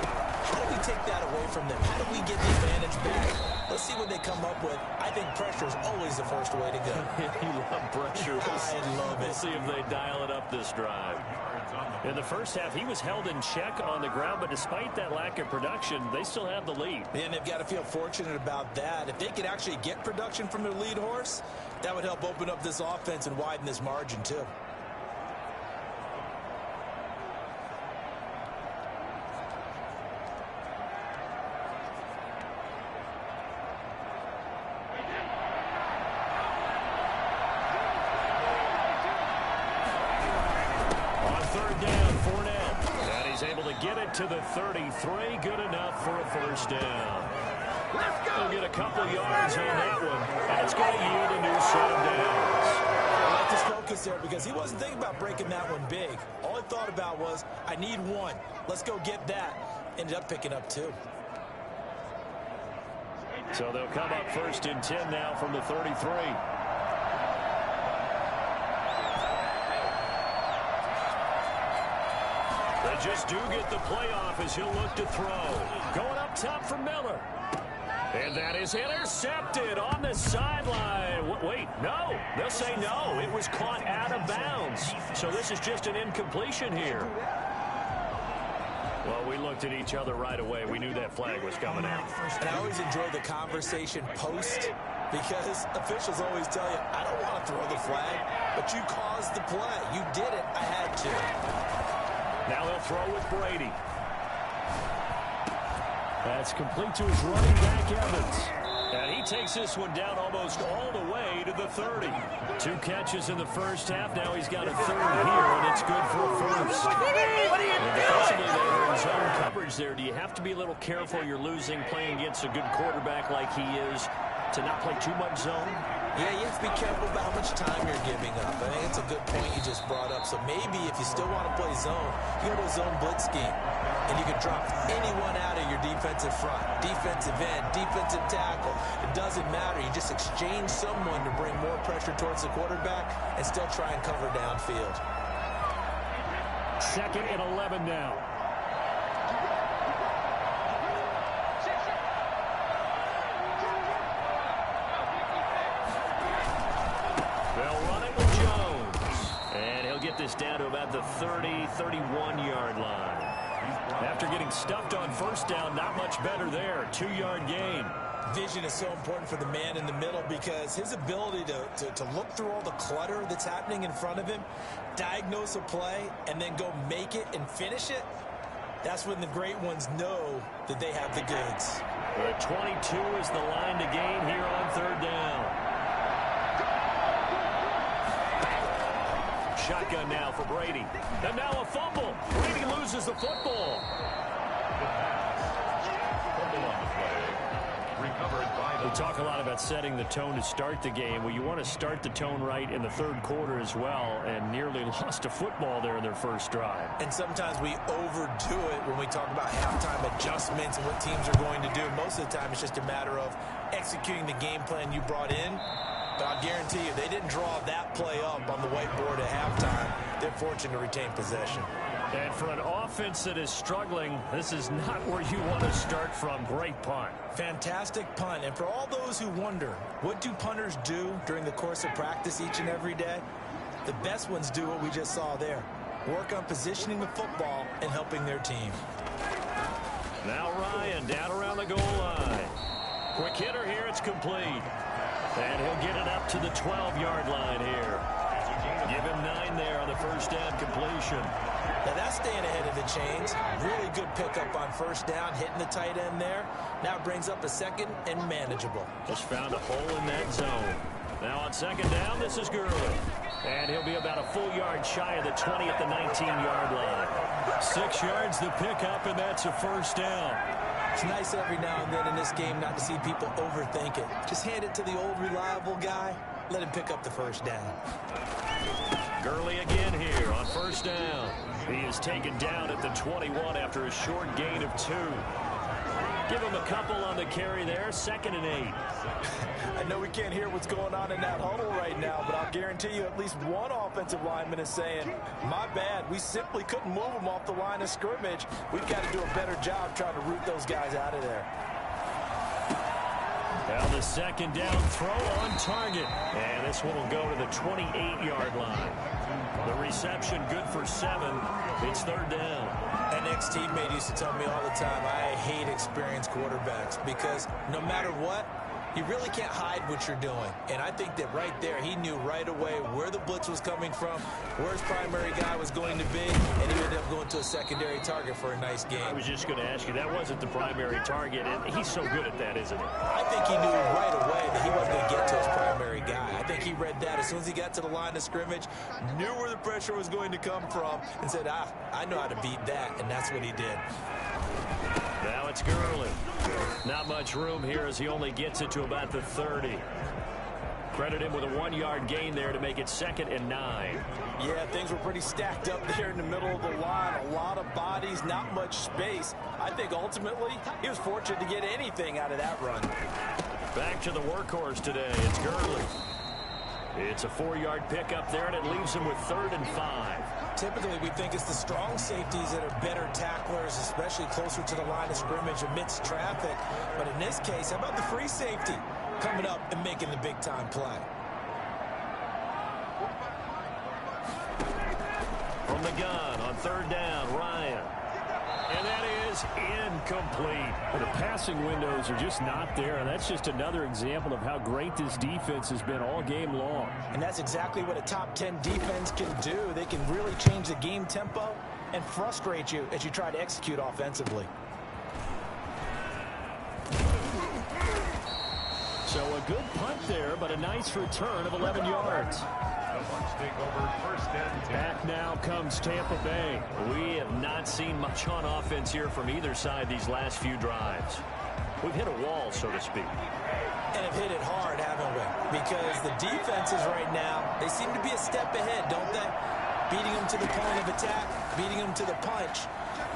how do we take that away from them? How do we get the advantage back? Let's see what they come up with. I think pressure is always the first way to go. You love pressure. I love it. We'll see if they dial it up this drive. In the first half, he was held in check on the ground, but despite that lack of production, they still have the lead. And they've got to feel fortunate about that. If they could actually get production from their lead horse, that would help open up this offense and widen this margin, too. Get it to the 33, good enough for a first down. They'll get a couple yards on that one, and it's going to yield a new set of downs. I like this focus there because he wasn't thinking about breaking that one big. All he thought about was, I need one. Let's go get that. Ended up picking up 2. So they'll come up first and 10 now from the 33. They just do get the playoff as he'll look to throw. Going up top for Miller. And that is intercepted on the sideline. Wait, no. They'll say no. It was caught out of bounds. So this is just an incompletion here. Well, we looked at each other right away. We knew that flag was coming out. And I always enjoy the conversation post because officials always tell you, I don't want to throw the flag, but you caused the play. You did it. I had to. Now they'll throw with Brady. That's complete to his running back, Evans. And he takes this one down almost all the way to the 30. 2 catches in the first half. Now he's got a third here, and it's good for a first. What are you doing? They were in zone coverage there. Do you have to be a little careful? You're losing playing against a good quarterback like he is to not play too much zone? Yeah, you have to be careful about how much time you're giving up. I think it's a good point you just brought up. So maybe if you still want to play zone, you go to a zone blitz scheme. And you can drop anyone out of your defensive front. Defensive end, defensive tackle. It doesn't matter. You just exchange someone to bring more pressure towards the quarterback and still try and cover downfield. 2nd and 11 now. Get this down to about the 30, 31-yard line. After getting stuffed on first down, not much better there. 2-yard gain. Vision is so important for the man in the middle because his ability to look through all the clutter that's happening in front of him, diagnose a play, and then go make it and finish it, that's when the great ones know that they have the goods. The 22 is the line to gain here on 3rd down. Shotgun now for Brady. And now a fumble. Brady loses the football. Fumble on the play. recovered by the... We talk a lot about setting the tone to start the game. Well, you want to start the tone right in the third quarter as well, and nearly lost a football there in their first drive. And sometimes we overdo it when we talk about halftime adjustments and what teams are going to do. Most of the time, it's just a matter of executing the game plan you brought in. But I'll guarantee you, they didn't draw that play up on the whiteboard at halftime. They're fortunate to retain possession. And for an offense that is struggling, this is not where you want to start from. Great punt. Fantastic punt. And for all those who wonder, what do punters do during the course of practice each and every day? The best ones do what we just saw there. Work on positioning the football and helping their team. Now Ryan down around the goal line. Quick hitter here. It's complete. And he'll get it up to the 12-yard line here. Give him 9 there on the first down completion. Now that's staying ahead of the chains. Really good pickup on first down, hitting the tight end there. Now brings up a second and manageable. Just found a hole in that zone. Now on second down, this is Gurley. And he'll be about a full yard shy of the 20 at the 19-yard line. 6 yards the pickup, and that's a first down. It's nice every now and then in this game not to see people overthink it. Just hand it to the old reliable guy. Let him pick up the first down. Gurley again here on first down. He is taken down at the 21 after a short gain of 2. Give him a couple on the carry there. 2nd and 8. I know we can't hear what's going on in that huddle right now, but I'll guarantee you at least one offensive lineman is saying, my bad, we simply couldn't move them off the line of scrimmage. We've got to do a better job trying to root those guys out of there. Well, the second down throw on target. And this one will go to the 28-yard line. The reception good for 7. It's 3rd down. An ex-teammate used to tell me all the time, I hate experienced quarterbacks because no matter what, you really can't hide what you're doing. And I think that right there, he knew right away where the blitz was coming from, where his primary guy was going to be, and he ended up going to a secondary target for a nice game. I was just going to ask you, that wasn't the primary target, and he's so good at that, isn't he? I think he knew right away that he wasn't going to get to his primary guy. I think he read that as soon as he got to the line of scrimmage, knew where the pressure was going to come from, and said, I know how to beat that, and that's what he did. Now it's Gurley. Not much room here as he only gets it to about the 30. Credit him with a 1-yard gain there to make it 2nd and 9. Yeah, things were pretty stacked up there in the middle of the line. A lot of bodies, not much space. I think ultimately he was fortunate to get anything out of that run. Back to the workhorse today. It's Gurley. It's a 4-yard pickup there, and it leaves him with 3rd and 5. Typically, we think it's the strong safeties that are better tacklers, especially closer to the line of scrimmage amidst traffic. But in this case, how about the free safety coming up and making the big-time play? From the gun on 3rd down, Ryan. And that is incomplete. The passing windows are just not there, and that's just another example of how great this defense has been all game long. And that's exactly what a top 10 defense can do. They can really change the game tempo and frustrate you as you try to execute offensively. So a good punt there, but a nice return of 11 yards. Back now comes Tampa Bay. We have not seen much on offense here from either side these last few drives. We've hit a wall, so to speak. And have hit it hard, haven't we? Because the defenses right now, they seem to be a step ahead, don't they? Beating them to the point of attack, beating them to the punch.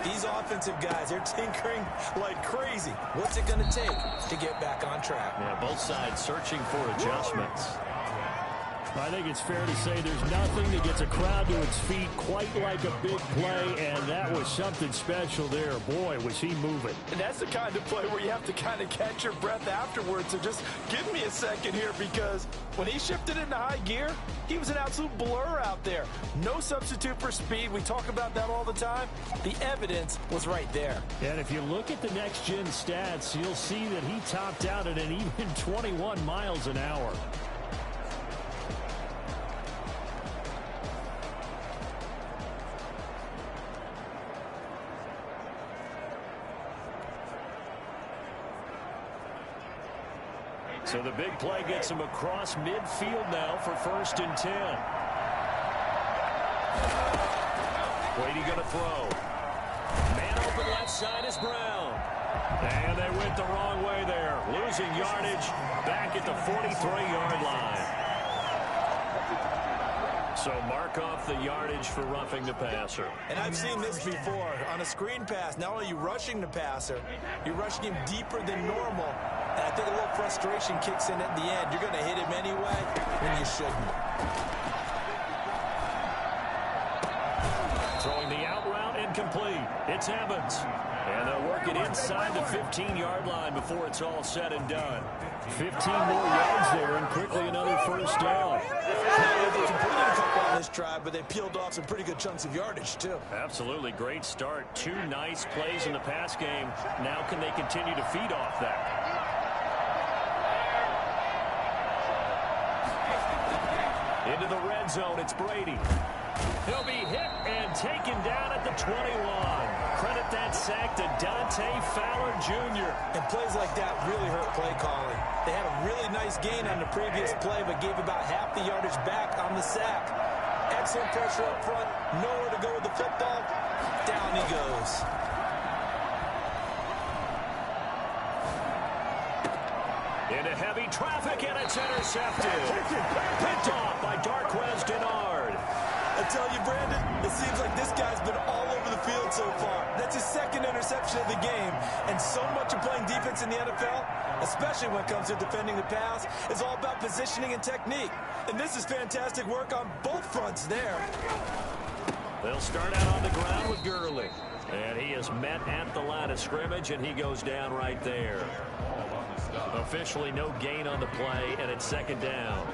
These offensive guys, they're tinkering like crazy. What's it going to take to get back on track? Yeah, both sides searching for adjustments. I think it's fair to say there's nothing that gets a crowd to its feet quite like a big play, and that was something special there. Boy, was he moving. And that's the kind of play where you have to kind of catch your breath afterwards. So just give me a second here, because when he shifted into high gear, he was an absolute blur out there. No substitute for speed. We talk about that all the time. The evidence was right there. And if you look at the next-gen stats, you'll see that he topped out at an even 21 miles an hour. So the big play gets him across midfield now for 1st and 10. Brady going to throw. Man open left side is Brown. And they went the wrong way there, losing yardage back at the 43-yard line. So mark off the yardage for roughing the passer. And I've seen this before. On a screen pass, not only are you rushing the passer, you're rushing him deeper than normal. And I think a little frustration kicks in at the end. You're going to hit him anyway when you shouldn't. Throwing the out route incomplete. It's Evans. And they'll work it inside the 15-yard line before it's all said and done. 15 more yards there and quickly another first down. They completed a couple on this drive, but they peeled off some pretty good chunks of yardage, too. Absolutely great start. 2 nice plays in the pass game. Now can they continue to feed off that? Into the red zone, it's Brady. He'll be hit and taken down at the 21. Credit that sack to Dante Fowler Jr. And plays like that really hurt play calling. They had a really nice gain on the previous play, but gave about half the yardage back on the sack. Excellent pressure up front. Nowhere to go with the football. Down he goes. Into heavy traffic, and it's intercepted. Picked off by Darquez Denard. I tell you, Brandon, it seems like this guy's been all over the field so far. That's his second interception of the game. And so much of playing defense in the NFL, especially when it comes to defending the pass, is all about positioning and technique. And this is fantastic work on both fronts there. They'll start out on the ground with Gurley. And he is met at the line of scrimmage, and he goes down right there. Officially no gain on the play, and it's second down.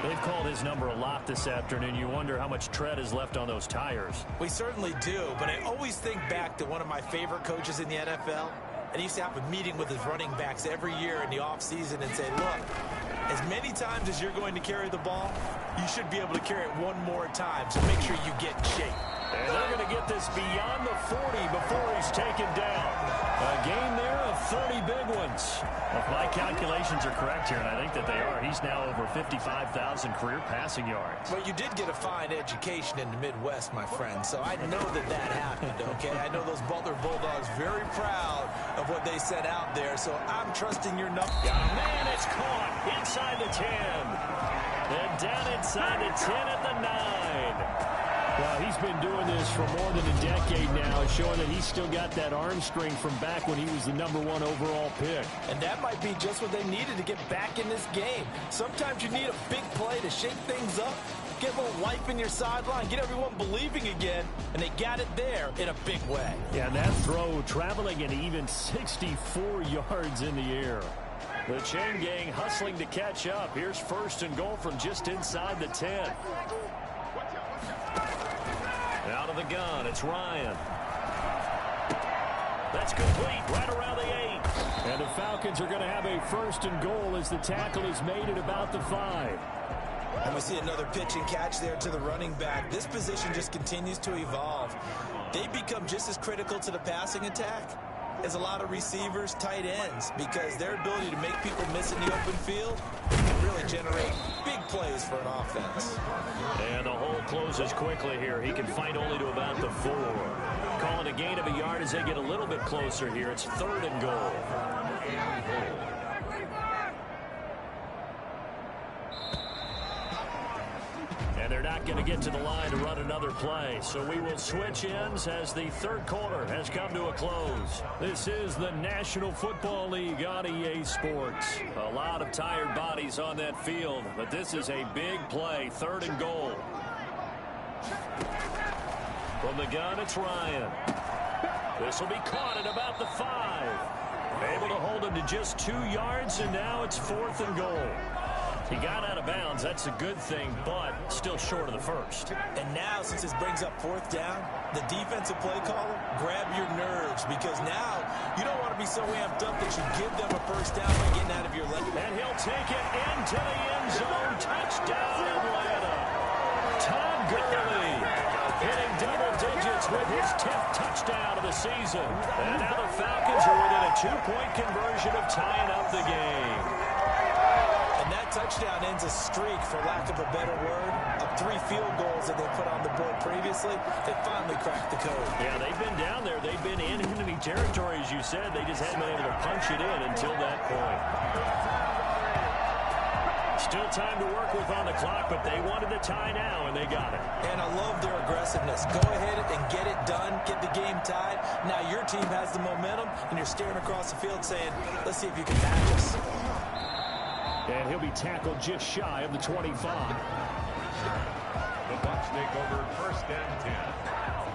They've called his number a lot this afternoon. You wonder how much tread is left on those tires. We certainly do, but I always think back to one of my favorite coaches in the NFL. And he used to have a meeting with his running backs every year in the offseason and say, look, as many times as you're going to carry the ball, you should be able to carry it one more time, so make sure you get in shape. And they're going to get this beyond the 40 before he's taken down. A gain there of 30 big ones. If my calculations are correct here, and I think that they are, he's now over 55,000 career passing yards. Well, you did get a fine education in the Midwest, my friend, so I know that that happened, okay? I know those Butler Bulldogs very proud of what they set out there, so I'm trusting your numbers. Man, it's caught inside the 10. And down inside the 10 at the 9. Well, he's been doing this for more than a decade now, showing that he's still got that arm strength from back when he was the #1 overall pick. And that might be just what they needed to get back in this game. Sometimes you need a big play to shake things up, get a little life in your sideline, get everyone believing again, and they got it there in a big way. Yeah, and that throw traveling an even 64 yards in the air. The chain gang hustling to catch up. Here's first and goal from just inside the 10. Out of the gun, it's Ryan. That's complete, right around the 8. And the Falcons are going to have a first and goal as the tackle is made at about the 5. And we see another pitch and catch there to the running back. This position just continues to evolve. They become just as critical to the passing attack as a lot of receivers, tight ends, because their ability to make people miss in the open field can really generate big plays for an offense. And the hole closes quickly here. He can fight only to about the 4. Calling a gain of a yard as they get a little bit closer here. It's third and goal. And they're not going to get to the line to run another play. So we will switch ends as the third quarter has come to a close. This is the National Football League on EA Sports. A lot of tired bodies on that field, but this is a big play. Third and goal. From the gun, it's Ryan. This will be caught at about the 5. Able to hold him to just 2 yards, and now it's fourth and goal. He got out of bounds. That's a good thing, but still short of the first. And now, since this brings up fourth down, the defensive play caller, grab your nerves, because now you don't want to be so amped up that you give them a first down by getting out of your left. And he'll take it into the end zone. Touchdown, Atlanta. Todd Gurley hitting double digits with his 10th touchdown of the season. And now the Falcons are within a 2-point conversion of tying up the game. And that touchdown ends a streak, for lack of a better word, of 3 field goals that they put on the board previously, they finally cracked the code. Yeah, they've been down there. They've been in enemy territory, as you said. They just haven't been able to punch it in until that point. Still time to work with on the clock, but they wanted the tie now, and they got it. And I love their aggressiveness. Go ahead and get it done, get the game tied. Now your team has the momentum, and you're staring across the field saying, let's see if you can match us. And he'll be tackled just shy of the 25. The Bucs take over first and 10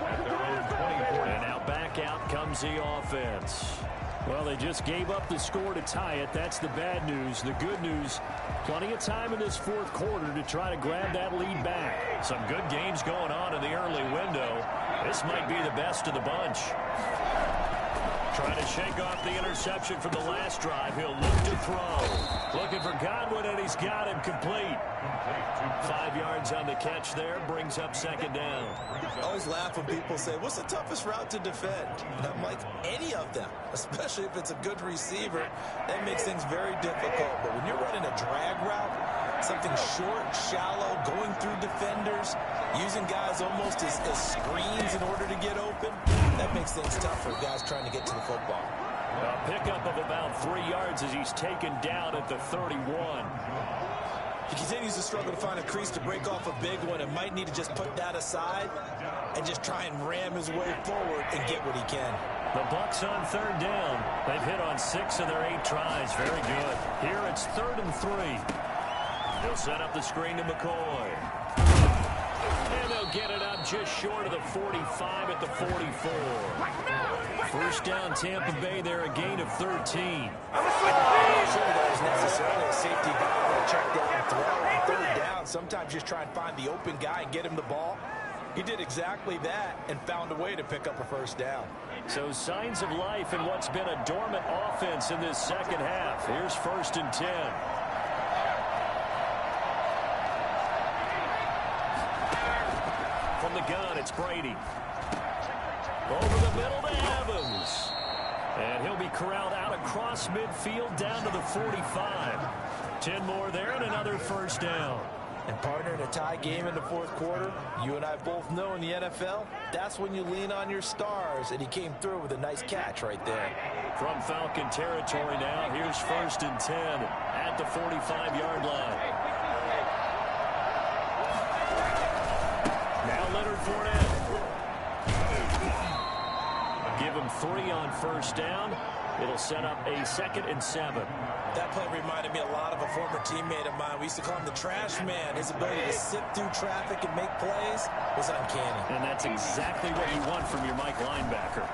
at their own 24. And now back out comes the offense. Well, they just gave up the score to tie it. That's the bad news. The good news, plenty of time in this fourth quarter to try to grab that lead back. Some good games going on in the early window. This might be the best of the bunch. Trying to shake off the interception from the last drive. He'll look to throw. Looking for Godwin, and he's got him complete. 5 yards on the catch there. Brings up second down. I always laugh when people say, what's the toughest route to defend? And I'm like, any of them, especially if it's a good receiver. That makes things very difficult. But when you're running a drag route, something short, shallow, going through defenders, using guys almost as screens in order to get open, that makes things tough for guys trying to get to the football. A pickup of about 3 yards as he's taken down at the 31. He continues to struggle to find a crease to break off a big one and might need to just put that aside and just try and ram his way forward and get what he can. The Bucs on third down. They've hit on 6 of their 8 tries. Very good. Here it's 3rd and 3. He'll set up the screen to McCoy. And they'll get it up just short of the 45 at the 44. First down, Tampa Bay there, a gain of 13. I'm not sure that is necessarily a safety valve or a check down throw on 3rd down. Sometimes just try and find the open guy and get him the ball. He did exactly that and found a way to pick up a 1st down. So signs of life in what's been a dormant offense in this second half. Here's 1st and 10. From the gun, it's Brady. Over the middle to Evans. And he'll be corralled out across midfield down to the 45. 10 more there and another 1st down. And partner, in a tie game in the 4th quarter, you and I both know in the NFL, that's when you lean on your stars, and he came through with a nice catch right there. From Falcon territory now, here's 1st and 10 at the 45-yard line. Now Leonard Fournette. Give him 3 on 1st down. It'll set up a 2nd and 7. That play reminded me a lot of a former teammate of mine. We used to call him the trash man. His ability to sit through traffic and make plays was uncanny. And that's exactly what you want from your Mike linebacker.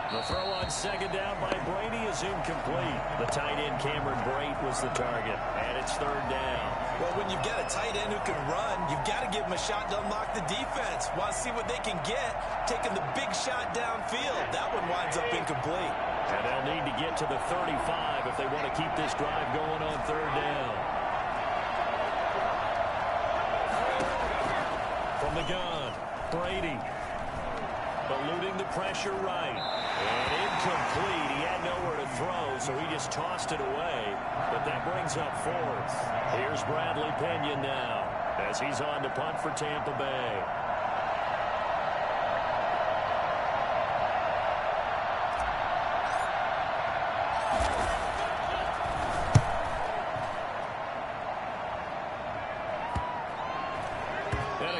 The throw on 2nd down by Brady is incomplete. The tight end Cameron Brate was the target. And it's 3rd down. Well, when you've got a tight end who can run, you've got to give him a shot to unlock the defense. Want to see what they can get, taking the big shot downfield. That one winds up incomplete. And they'll need to get to the 35 if they want to keep this drive going on 3rd down. From the gun, Brady. Eluding the pressure right. And incomplete. He had nowhere to throw, so he just tossed it away. But that brings up 4th. Here's Bradley Pinion now as he's on to punt for Tampa Bay.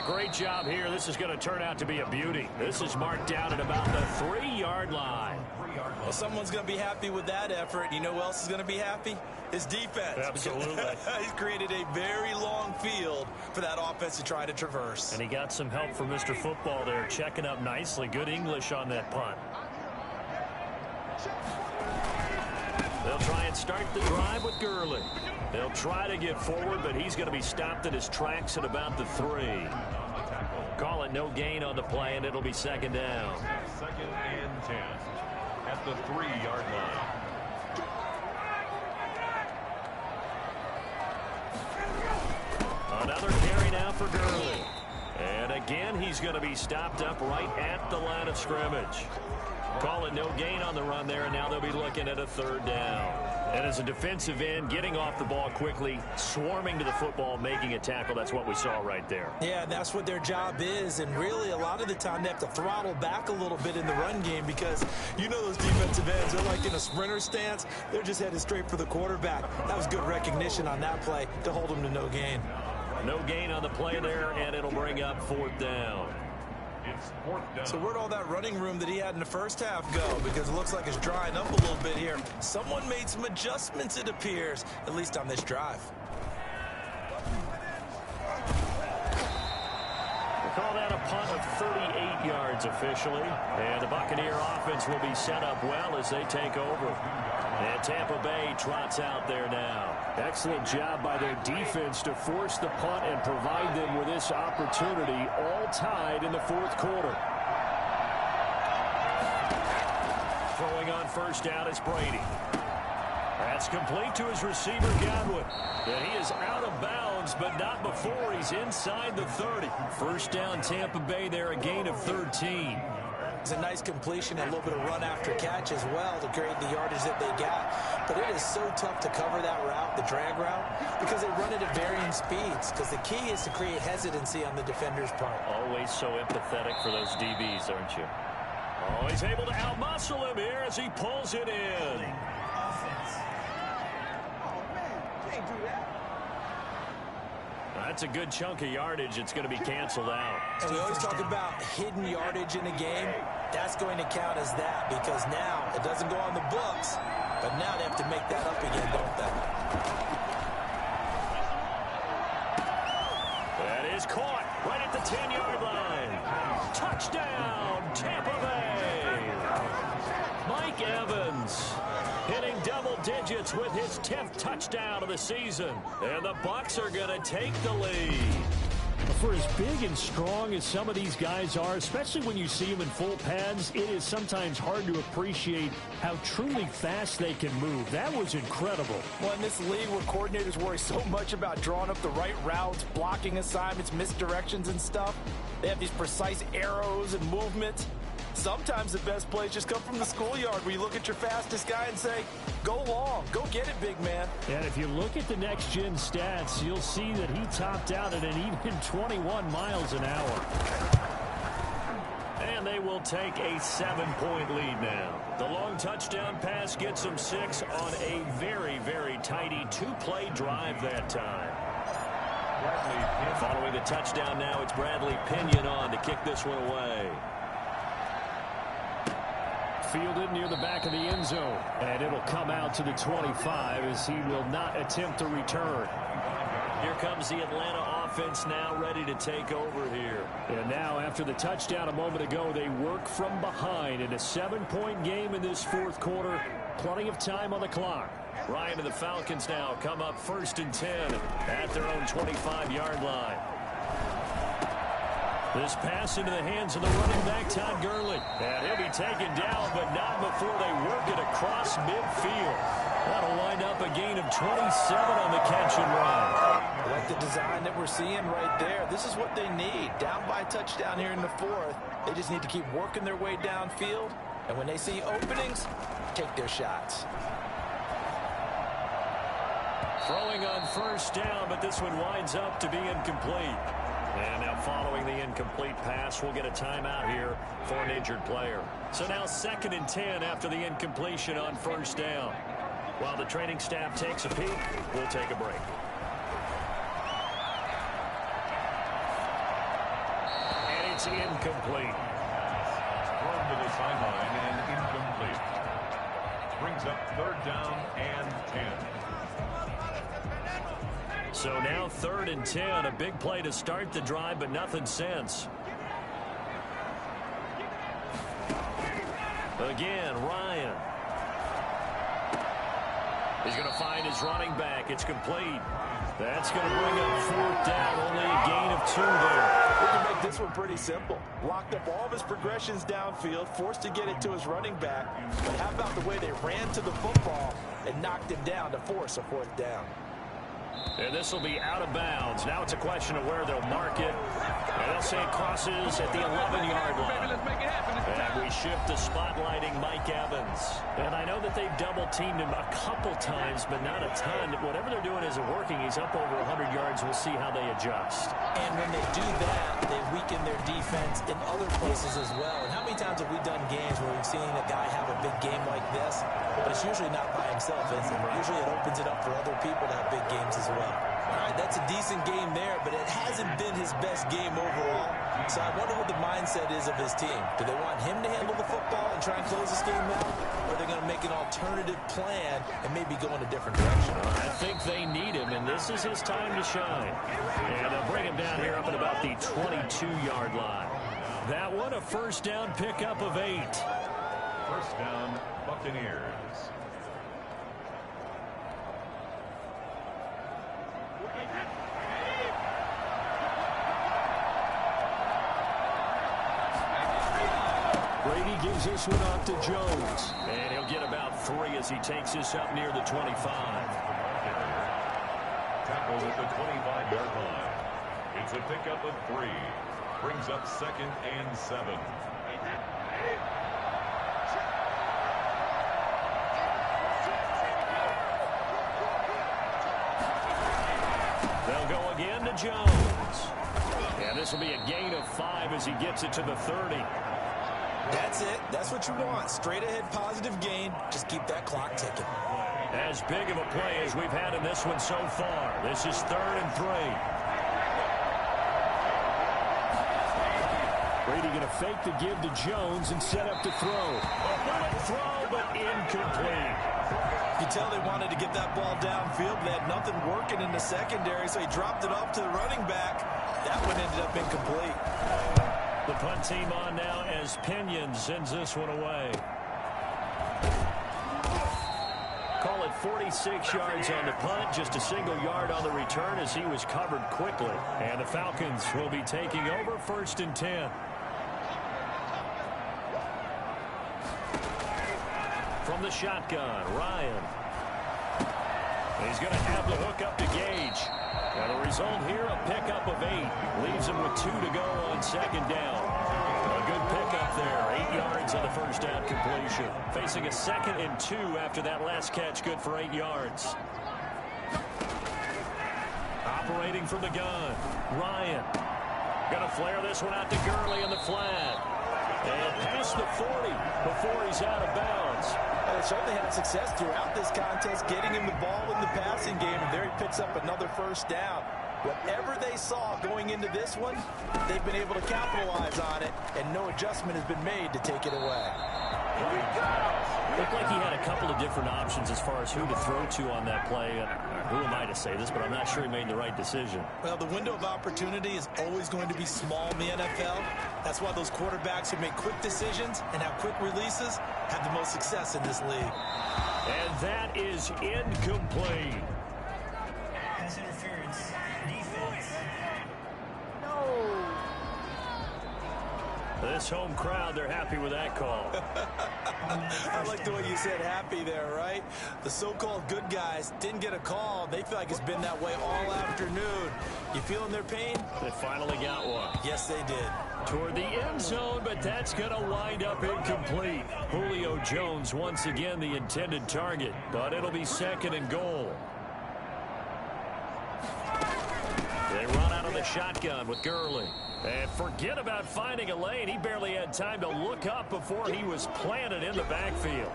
Great job here. This is going to turn out to be a beauty. This is marked down at about the 3-yard line. Well, someone's going to be happy with that effort. You know who else is going to be happy? His defense. Absolutely. He's created a very long field for that offense to try to traverse. And he got some help from Mr. Football there, checking up nicely. Good English on that punt. They'll try and start the drive with Gurley. They'll try to get forward, but he's going to be stopped in his tracks at about the 3. Call it no gain on the play, and it'll be 2nd down. 2nd and 10 at the 3-yard line. Another carry now for Gurley. And again, he's going to be stopped up right at the line of scrimmage. Call it no gain on the run there, and now they'll be looking at a 3rd down. And as a defensive end, getting off the ball quickly, swarming to the football, making a tackle, that's what we saw right there. Yeah, that's what their job is. And really, a lot of the time, they have to throttle back a little bit in the run game because you know those defensive ends, they're like in a sprinter stance. They're just headed straight for the quarterback. That was good recognition on that play to hold them to no gain. No gain on the play there, and it'll bring up 4th down. It's 4th down. So where'd all that running room that he had in the first half go? Because it looks like it's drying up a little bit here. Someone made some adjustments, it appears, at least on this drive. We'll call that a punt of 38 yards officially. And the Buccaneer offense will be set up well as they take over. And Tampa Bay trots out there now. Excellent job by their defense to force the punt and provide them with this opportunity, all tied in the 4th quarter. Throwing on 1st down is Brady. That's complete to his receiver, Godwin. And he is out of bounds, but not before he's inside the 30. 1st down, Tampa Bay there, a gain of 13. It's a nice completion and a little bit of run after catch as well to create the yardage that they got. But it is so tough to cover that route, the drag route, because they run it at varying speeds. Because the key is to create hesitancy on the defender's part. Always so empathetic for those DBs, aren't you? Oh, he's able to outmuscle him here as he pulls it in. That's a good chunk of yardage. It's going to be canceled out. And we always talk about hidden yardage in a game. That's going to count as that because now it doesn't go on the books, but now they have to make that up again, don't they? That is caught right at the 10-yard line. Touchdown, Tampa Bay. Mike Evans hitting double digits with his 10th touchdown of the season. And the Bucs are going to take the lead. For as big and strong as some of these guys are, especially when you see them in full pads, it is sometimes hard to appreciate how truly fast they can move. That was incredible. Well, in this league where coordinators worry so much about drawing up the right routes, blocking assignments, misdirections and stuff, they have these precise arrows and movements. Sometimes the best plays just come from the schoolyard where you look at your fastest guy and say, go long, go get it, big man. And if you look at the next-gen stats, you'll see that he topped out at an even 21 miles an hour. And they will take a 7-point lead now. The long touchdown pass gets them 6 on a very, very tidy 2-play drive that time. Following the touchdown now, it's Bradley Pinion on to kick this one away. Fielded near the back of the end zone. And it'll come out to the 25 as he will not attempt to return. Here comes the Atlanta offense now ready to take over here. And now after the touchdown a moment ago, they work from behind in a 7-point game in this 4th quarter. Plenty of time on the clock. Ryan and the Falcons now come up 1st and 10 at their own 25-yard line. This pass into the hands of the running back, Todd Gurley. And he'll be taken down, but not before they work it across midfield. That'll wind up a gain of 27 on the catch and run. I like the design that we're seeing right there. This is what they need. Down by a touchdown here in the 4th. They just need to keep working their way downfield. And when they see openings, take their shots. Throwing on 1st down, but this one winds up to be incomplete. And now following the incomplete pass, we'll get a timeout here for an injured player. So now 2nd and 10 after the incompletion on 1st down. While the training staff takes a peek, we'll take a break. And it's incomplete. Thrown to the sideline and incomplete. Brings up 3rd down and 10. So now 3rd and 10, a big play to start the drive, but nothing since. Again, Ryan. He's going to find his running back. It's complete. That's going to bring up 4th down, only a gain of 2 there. We can make this one pretty simple. Locked up all of his progressions downfield, forced to get it to his running back. But how about the way they ran to the football and knocked him down to force a 4th down? And this will be out of bounds. Now it's a question of where they'll mark it. And they'll say it crosses at the 11-yard line. And we shift to spotlighting Mike Evans. And I know that they've double-teamed him a couple times, but not a ton. Whatever they're doing isn't working. He's up over 100 yards. We'll see how they adjust. And when they do that, they weaken their defense in other places as well. And how many times have we done games where we've seen a guy have a big game like this, but it's usually not by himself, is it? Usually it opens it up for other people to have big games as well. All right, that's a decent game there, but it hasn't been his best game overall. So I wonder what the mindset is of his team. Do they want him to handle the football and try and close this game out? Or are they going to make an alternative plan and maybe go in a different direction? I think they need him, and this is his time to shine. And they'll bring him down here up at about the 22-yard line. That one, a first down pickup of 8. First down, Buccaneers. Brady gives this one off to Jones. And he'll get about 3 as he takes this up near the 25. Tackled at the 25-yard line. It's a pickup of 3. Brings up 2nd and 7. They'll go again to Jones. And this will be a gain of 5 as he gets it to the 30. That's it. That's what you want. Straight ahead positive gain. Just keep that clock ticking. As big of a play as we've had in this one so far. This is 3rd and 3. Brady going to fake the give to Jones and set up to throw. A bullet throw, but incomplete. You tell they wanted to get that ball downfield. They had nothing working in the secondary, so he dropped it off to the running back. That one ended up incomplete. The punt team on now as Pinion sends this one away. Call it 46 yards on the punt, just a single yard on the return as he was covered quickly. And the Falcons will be taking over 1st and 10. From the shotgun, Ryan. He's going to have the hook up to Gage. And the result here, a pickup of 8. Leaves him with 2 to go on 2nd down. A good pickup there. 8 yards on the first down completion. Facing a 2nd and 2 after that last catch. Good for 8 yards. Operating from the gun, Ryan. Going to flare this one out to Gurley in the flat. And past the 40 before he's out of bounds. They certainly had success throughout this contest, getting him the ball in the passing game, and there he picks up another first down. Whatever they saw going into this one, they've been able to capitalize on it, and no adjustment has been made to take it away. Looked like he had a couple of different options as far as who to throw to on that play. Who am I to say this, but I'm not sure he made the right decision. Well, the window of opportunity is always going to be small in the NFL. That's why those quarterbacks who make quick decisions and have quick releases have the most success in this league. And that is incomplete. Pass interference. Defense. This home crowd, they're happy with that call. I like the way you said happy there, right? The so-called good guys didn't get a call. They feel like it's been that way all afternoon. You feeling their pain? They finally got one. Yes, they did. Toward the end zone, but that's going to wind up incomplete. Julio Jones once again the intended target, but it'll be 2nd and goal. They run out of the shotgun with Gurley. And forget about finding a lane. He barely had time to look up before he was planted in the backfield.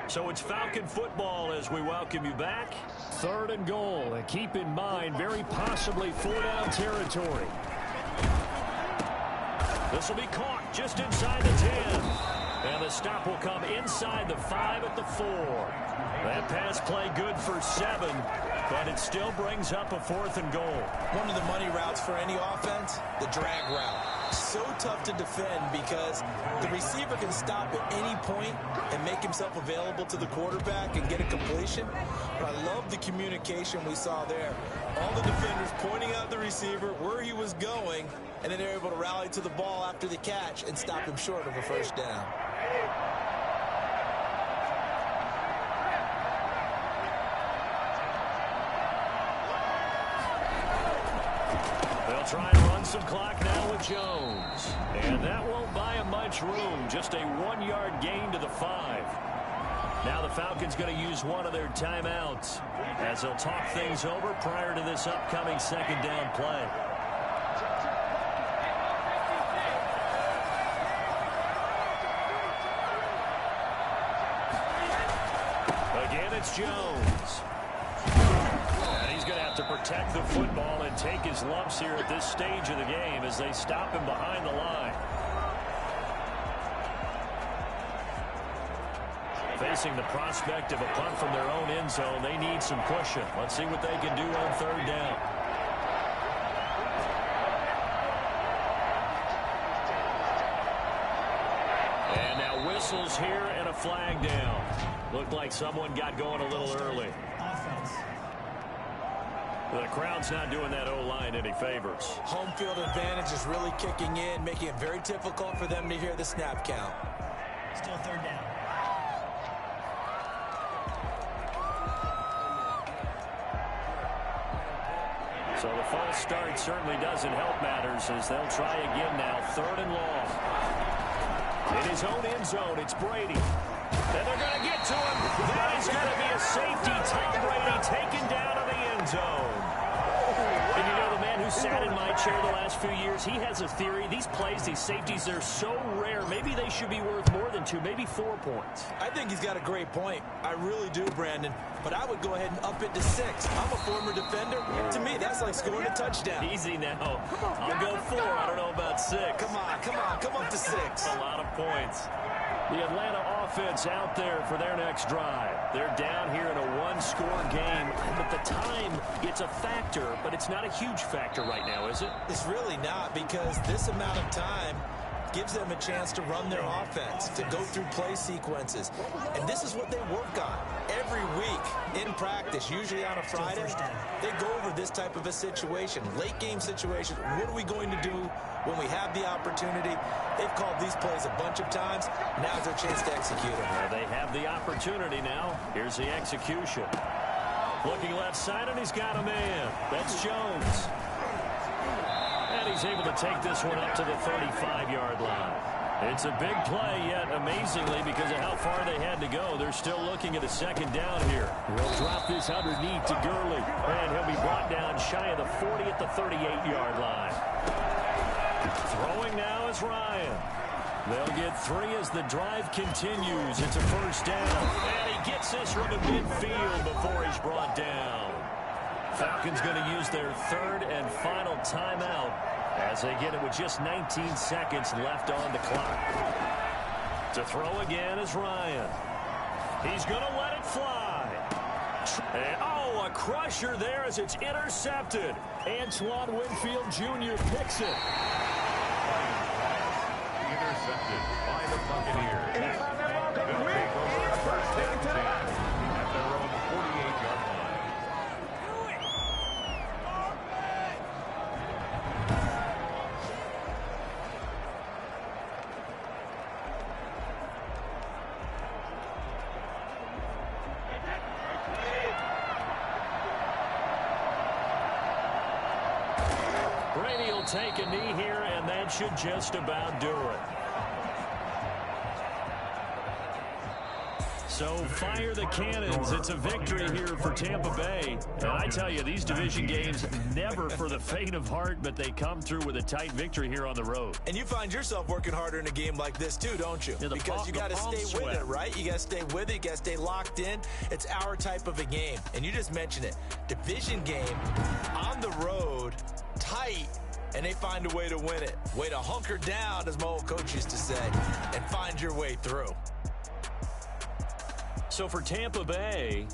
So it's Falcon football as we welcome you back. 3rd and goal. And keep in mind, very possibly 4-down territory. This will be caught just inside the 10. And the stop will come inside the 5 at the 4. That pass play good for 7, but it still brings up a 4th and goal. One of the money routes for any offense, the drag route. So tough to defend because the receiver can stop at any point and make himself available to the quarterback and get a completion. But I love the communication we saw there. All the defenders pointing out the receiver where he was going, and then they're able to rally to the ball after the catch and stop him short of a first down. try and run some clock now with Jones. And that won't buy him much room. Just a 1-yard gain to the 5. Now the Falcons going to use one of their timeouts as they'll talk things over prior to this upcoming second down play. Again, it's Jones. And he's going to have to protect the football and take his lumps here at this stage of the game as they stop him behind the line. Facing the prospect of a punt from their own end zone, they need some pushing. Let's see what they can do on third down. And now whistles here and a flag down. Looked like someone got going a little early. Offense. The crowd's not doing that O-line any favors. Home field advantage is really kicking in, making it very difficult for them to hear the snap count. Still third down. So the false start certainly doesn't help matters as they'll try again now. Third and long. In his own end zone, it's Brady. And they're going to get to him. That is going to be a safety. Tom Brady taken down to the end zone. And you know, the man who sat in my chair the last few years, he has a theory. These plays, these safeties, they're so rare. Maybe they should be worth more than 2, maybe 4 points. I think he's got a great point. I really do, Brandon. But I would go ahead and up it to 6. I'm a former defender. To me, that's like scoring a touchdown. Easy now. I'll go 4. I don't know about 6. Come on. Come up to 6. A lot of points. The Atlanta offense out there for their next drive. They're down here in a 1-score game, but the time, it's a factor, but it's not a huge factor right now, is it? It's really not, because this amount of time gives them a chance to run their offense, to go through play sequences. And this is what they work on every week in practice, usually on a Friday. They go over this type of a situation, late game situation. What are we going to do when we have the opportunity? They've called these plays a bunch of times. Now's their chance to execute them. Well, they have the opportunity now. Here's the execution. Looking left side, and he's got a man. That's Jones. And he's able to take this one up to the 35-yard line. It's a big play, yet amazingly, because of how far they had to go, they're still looking at a second down here. They'll drop this underneath to Gurley, and he'll be brought down shy of the 40 at the 38-yard line. Throwing now is Ryan. They'll get 3 as the drive continues. It's a first down, and he gets this from the midfield before he's brought down. Falcons going to use their third and final timeout as they get it with just 19 seconds left on the clock. To throw again is Ryan. He's going to let it fly. And, a crusher there as it's intercepted. Antoine Winfield Jr. picks it. Intercepted by the Buccaneers. They'll take over a first and 10 at their own 48-yard line. Brady will take a knee here, and that should just about do it. So fire the cannons. It's a victory here for Tampa Bay. And I tell you, these division games, never for the faint of heart, but they come through with a tight victory here on the road. And you find yourself working harder in a game like this too, don't you? Yeah, because you got to stay with it, right? You got to stay with it. You got to stay locked in. It's our type of a game. And you just mentioned it. Division game, on the road, tight, and they find a way to win it. Way to hunker down, as my old coach used to say, and find your way through. So for Tampa Bay,